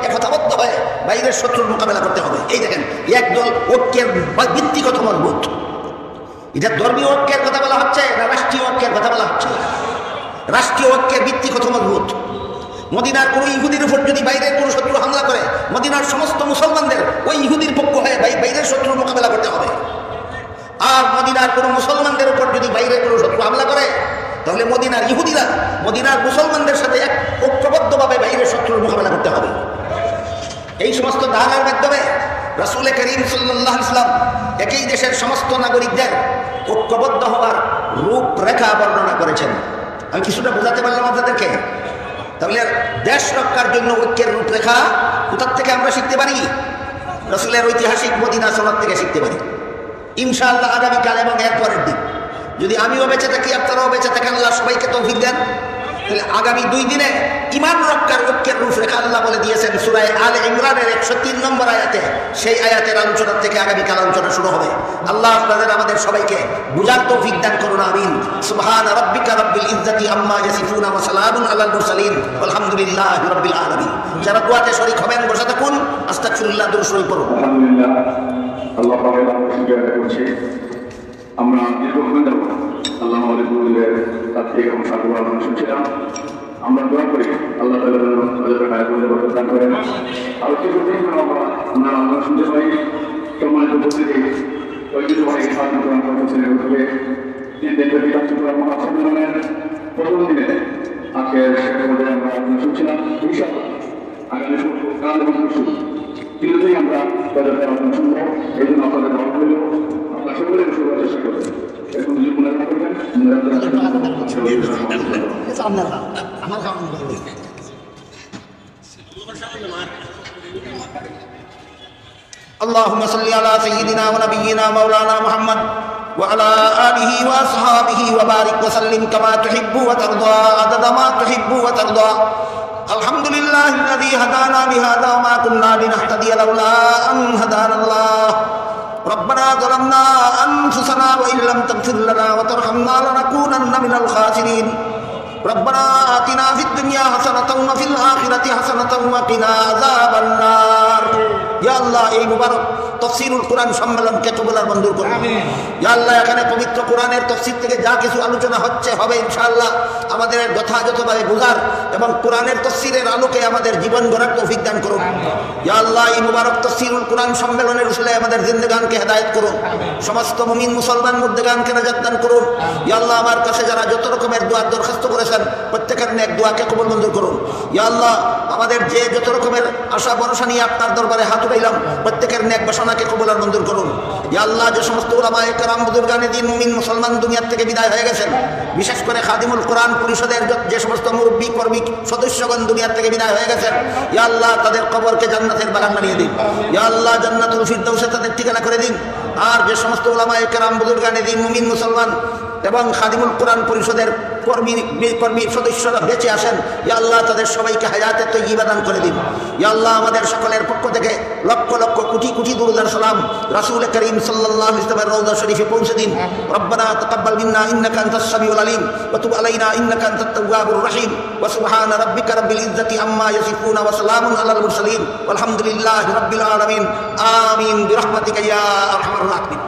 একতাবদ্ধ হয়ে বাইরের শত্রুর মোকাবেলা করতে হবে। এই দেখেন, একদল ঐক্যের ভিত্তি কত মজবুত। এটা ধর্মীয় ঐক্যের কথা বলা হচ্ছে না রাষ্ট্রীয় ঐক্যের কথা বলা হচ্ছে? রাষ্ট্রীয় ঐক্যের ভিত্তি কত মজবুত। মদিনার কোনো ইহুদির উপর যদি বাইরের কোনো শত্রু হামলা করে, মদিনার সমস্ত মুসলমানদের ওই ইহুদির পক্ষ হয়ে বাইরের শত্রুর মোকাবেলা করতে হবে। আর মদিনার কোনো মুসলমানদের উপর যদি বাইরের কোনো শত্রু হামলা করে, তাহলে মদিনার ইহুদিরা মদিনার মুসলমানদের সাথে এক ঐক্যবদ্ধভাবে বাইরের শত্রুর মোকাবেলা করতে হবে। এই সমস্ত ধারার মাধ্যমে রাসূল করিম সাল্লাল্লাহু আলাইহি ওয়াসাল্লাম একই দেশের সমস্ত নাগরিকদের ঐক্যবদ্ধ হওয়ার রূপরেখা বর্ণনা করেছেন। আমি কিছুটা বোঝাতে পারলাম আপনাদেরকে? তাহলে দেশ রক্ষার জন্য ঐক্যের রূপরেখা কোথার থেকে আমরা শিখতে পারি? রাসূলের ঐতিহাসিক মদিনা সনদ থেকে শিখতে পারি ইনশাআল্লাহ। আগামীকাল এবং এর পরের দিন যদি আমিও বেঁচে থাকি, আপনারাও বেঁচে থাকেন, আল্লাহ সবাইকে তৌফিক দেন, তাহলে আগামী 2 দিনে ইমান রক্ষার ঐক্যের রূপরেখা আল্লাহ বলে দিয়েছেন সূরা আলে ইমরানের 103 নম্বর আয়াতে। সেই আয়াতের আলোচনা থেকে আগামীকাল আলোচনা শুরু হবে। আল্লাহ আপনাদের আমাদের সবাইকে বুঝার তৌফিক দান করুন, আমিন। সুবহান রাব্বিকা রাব্বিল ইজ্জাতি আম্মা ইয়াসিফুন ওয়া সালামুন আলাল মুরসালিন আলহামদুলিল্লাহি রাব্বিল আলামিন। যারা দোয়াতে শরীক হবেন বসে থাকুন, আস্তাগফিরুল্লাহ, দুরূদ শরীফ পড়ুন। আলহামদুলিল্লাহ, আল্লাহ পাকের নামে শুকরিয়া আদায় করছি। আমরা দীর্ঘক্ষণ যাব আল্লাহ আমাদের গুরুদের তার থেকে এবং সাধুবাদ আমরা শুনছিলাম। আমরা দোয়া করি আল্লাহ তাআলা যেন তাদের হায়াতে বরকত দান করেন। আর কি করতে আমরা শুনতে পাই সম্মানিত উপস্থিতি ঐতিহ্যবাহী স্বাধীন কোরআন প্রতিষ্ঠানের উদ্যোগে 3 দিন ব্যাপী রাষ্ট্রীয় মহাসম্মেলনের প্রথম দিনে আজকের শেষ পর্যায়ে আমরা আলোচনা শুনছিলাম। ইনশাআল্লাহ আগামী কাল এবং পরশু তিনটেই আমরা তাদের আলোচনা শুনবো। এই জন্য আপনাদের দাওয়াত রইল, আপনার সকলের শুরু চেষ্টা করবেন। এখন যদি মনে রাখবেন اللهم صل على سيدنا ونبينا مولانا محمد وعلى آله وأصحابه وبارك وسلم كما تحب وترضى عدد ما تحب وترضى. الحمد لله الذي هدانا لهذا وما كنا لنهتدي لولا أن هدانا الله. ربنا ظلمنا أنفسنا وإن لم تغفر لنا وترحمنا لنكونن من الخاسرين. ربنا آتنا في الدنيا حسنة وفي الآخرة حسنة وقنا عذاب النار. يا الله এই মুবারক তাফসীরুল কোরআন সম্মেলনকে কবুল আর মঞ্জুর করুন। ইয়া আল্লাহ, এখানে পবিত্র কোরআনের তাফসীর থেকে যা কিছু আলোচনা হবে ইনশাআল্লাহ আমাদের যথাযথভাবে বুঝার এবং কোরআনের তাফসীরের আলোকে আমাদের জীবন গড়ার তৌফিক দান করুন। ইয়া আল্লাহ, এই মুবারক তাফসীরুল কোরআন সম্মেলনের উসিলায় আমাদের জিন্দেগানকে হেদায়েত করুন। সমস্ত মুমিন মুসলমান মুর্দেগানকে নাজাত দান করুন। ইয়া আল্লাহ, আমার কাছে যারা যত রকমের দোয়ার দরখাস্ত করেছেন প্রত্যেকের নেক দোয়াকে কবুল মঞ্জুর করুন। ইয়া আল্লাহ, আমাদের যে যত রকমের আশা ভরসা নিয়ে আপনার দরবারে হাত উঠাইলাম প্রত্যেকের নেক বাসনাকে কবুল আর মঞ্জুর করুন। ইয়া আল্লাহ, যে সমস্ত উলামায়ে কেরাম বুজুর্গানে দ্বীন মুমিন মুসলমান দুনিয়া থেকে বিদায় হয়ে গেছেন, বিশেষ করে খাদিমুল কোরআন পরিষদের যে সমস্ত মুরব্বী কর্মী সদস্যগণ দুনিয়া থেকে বিদায় হয়ে গেছেন, ইয়া আল্লাহ তাদের কবরকে জান্নাতের বাগান বানিয়ে দিন। ইয়া আল্লাহ, জান্নাতুল ফিরদাউসে তাদের ঠিকানা করে দিন। আর যে সমস্ত উলামায়ে কেরাম বুজুর্গানে দ্বীন মুমিন মুসলমান এবং খাদিমুল কোরআন পরিষদের কর্মী সদস্যরা বেঁচে আসেন, ইয়া আল্লাহ তাদের সবাইকে হায়াতে তয়্যিবা দান করে দিন। ইয়া আল্লাহ, আমাদের সকলের পক্ষ থেকে লক্ষ লক্ষ কোটি কোটি দুরূদ আর সালাম রাসূল করিম সাল্লাল্লাহু আলাইহি ওয়াসাল্লামের রওজা শরীফে পৌঁছে দিন। রব্বানা তাকাব্বাল মিন্না ইন্নাকা আনতাস সামিউল আলিম ওয়া তুব আলাইনা ইন্নাকা আনতাত তাওয়াবুর রহিম ওয়া সুবহানা রাব্বিকা রাব্বিল ইজ্জাতি আম্মা ইয়াসিফুন ওয়া সালামুন আলাল মুরসালিন ওয়ালহামদুলিল্লাহি রাব্বিল আলামিন। আমিন বিরহমাতিকা ইয়া আরহামার রাহিমিন।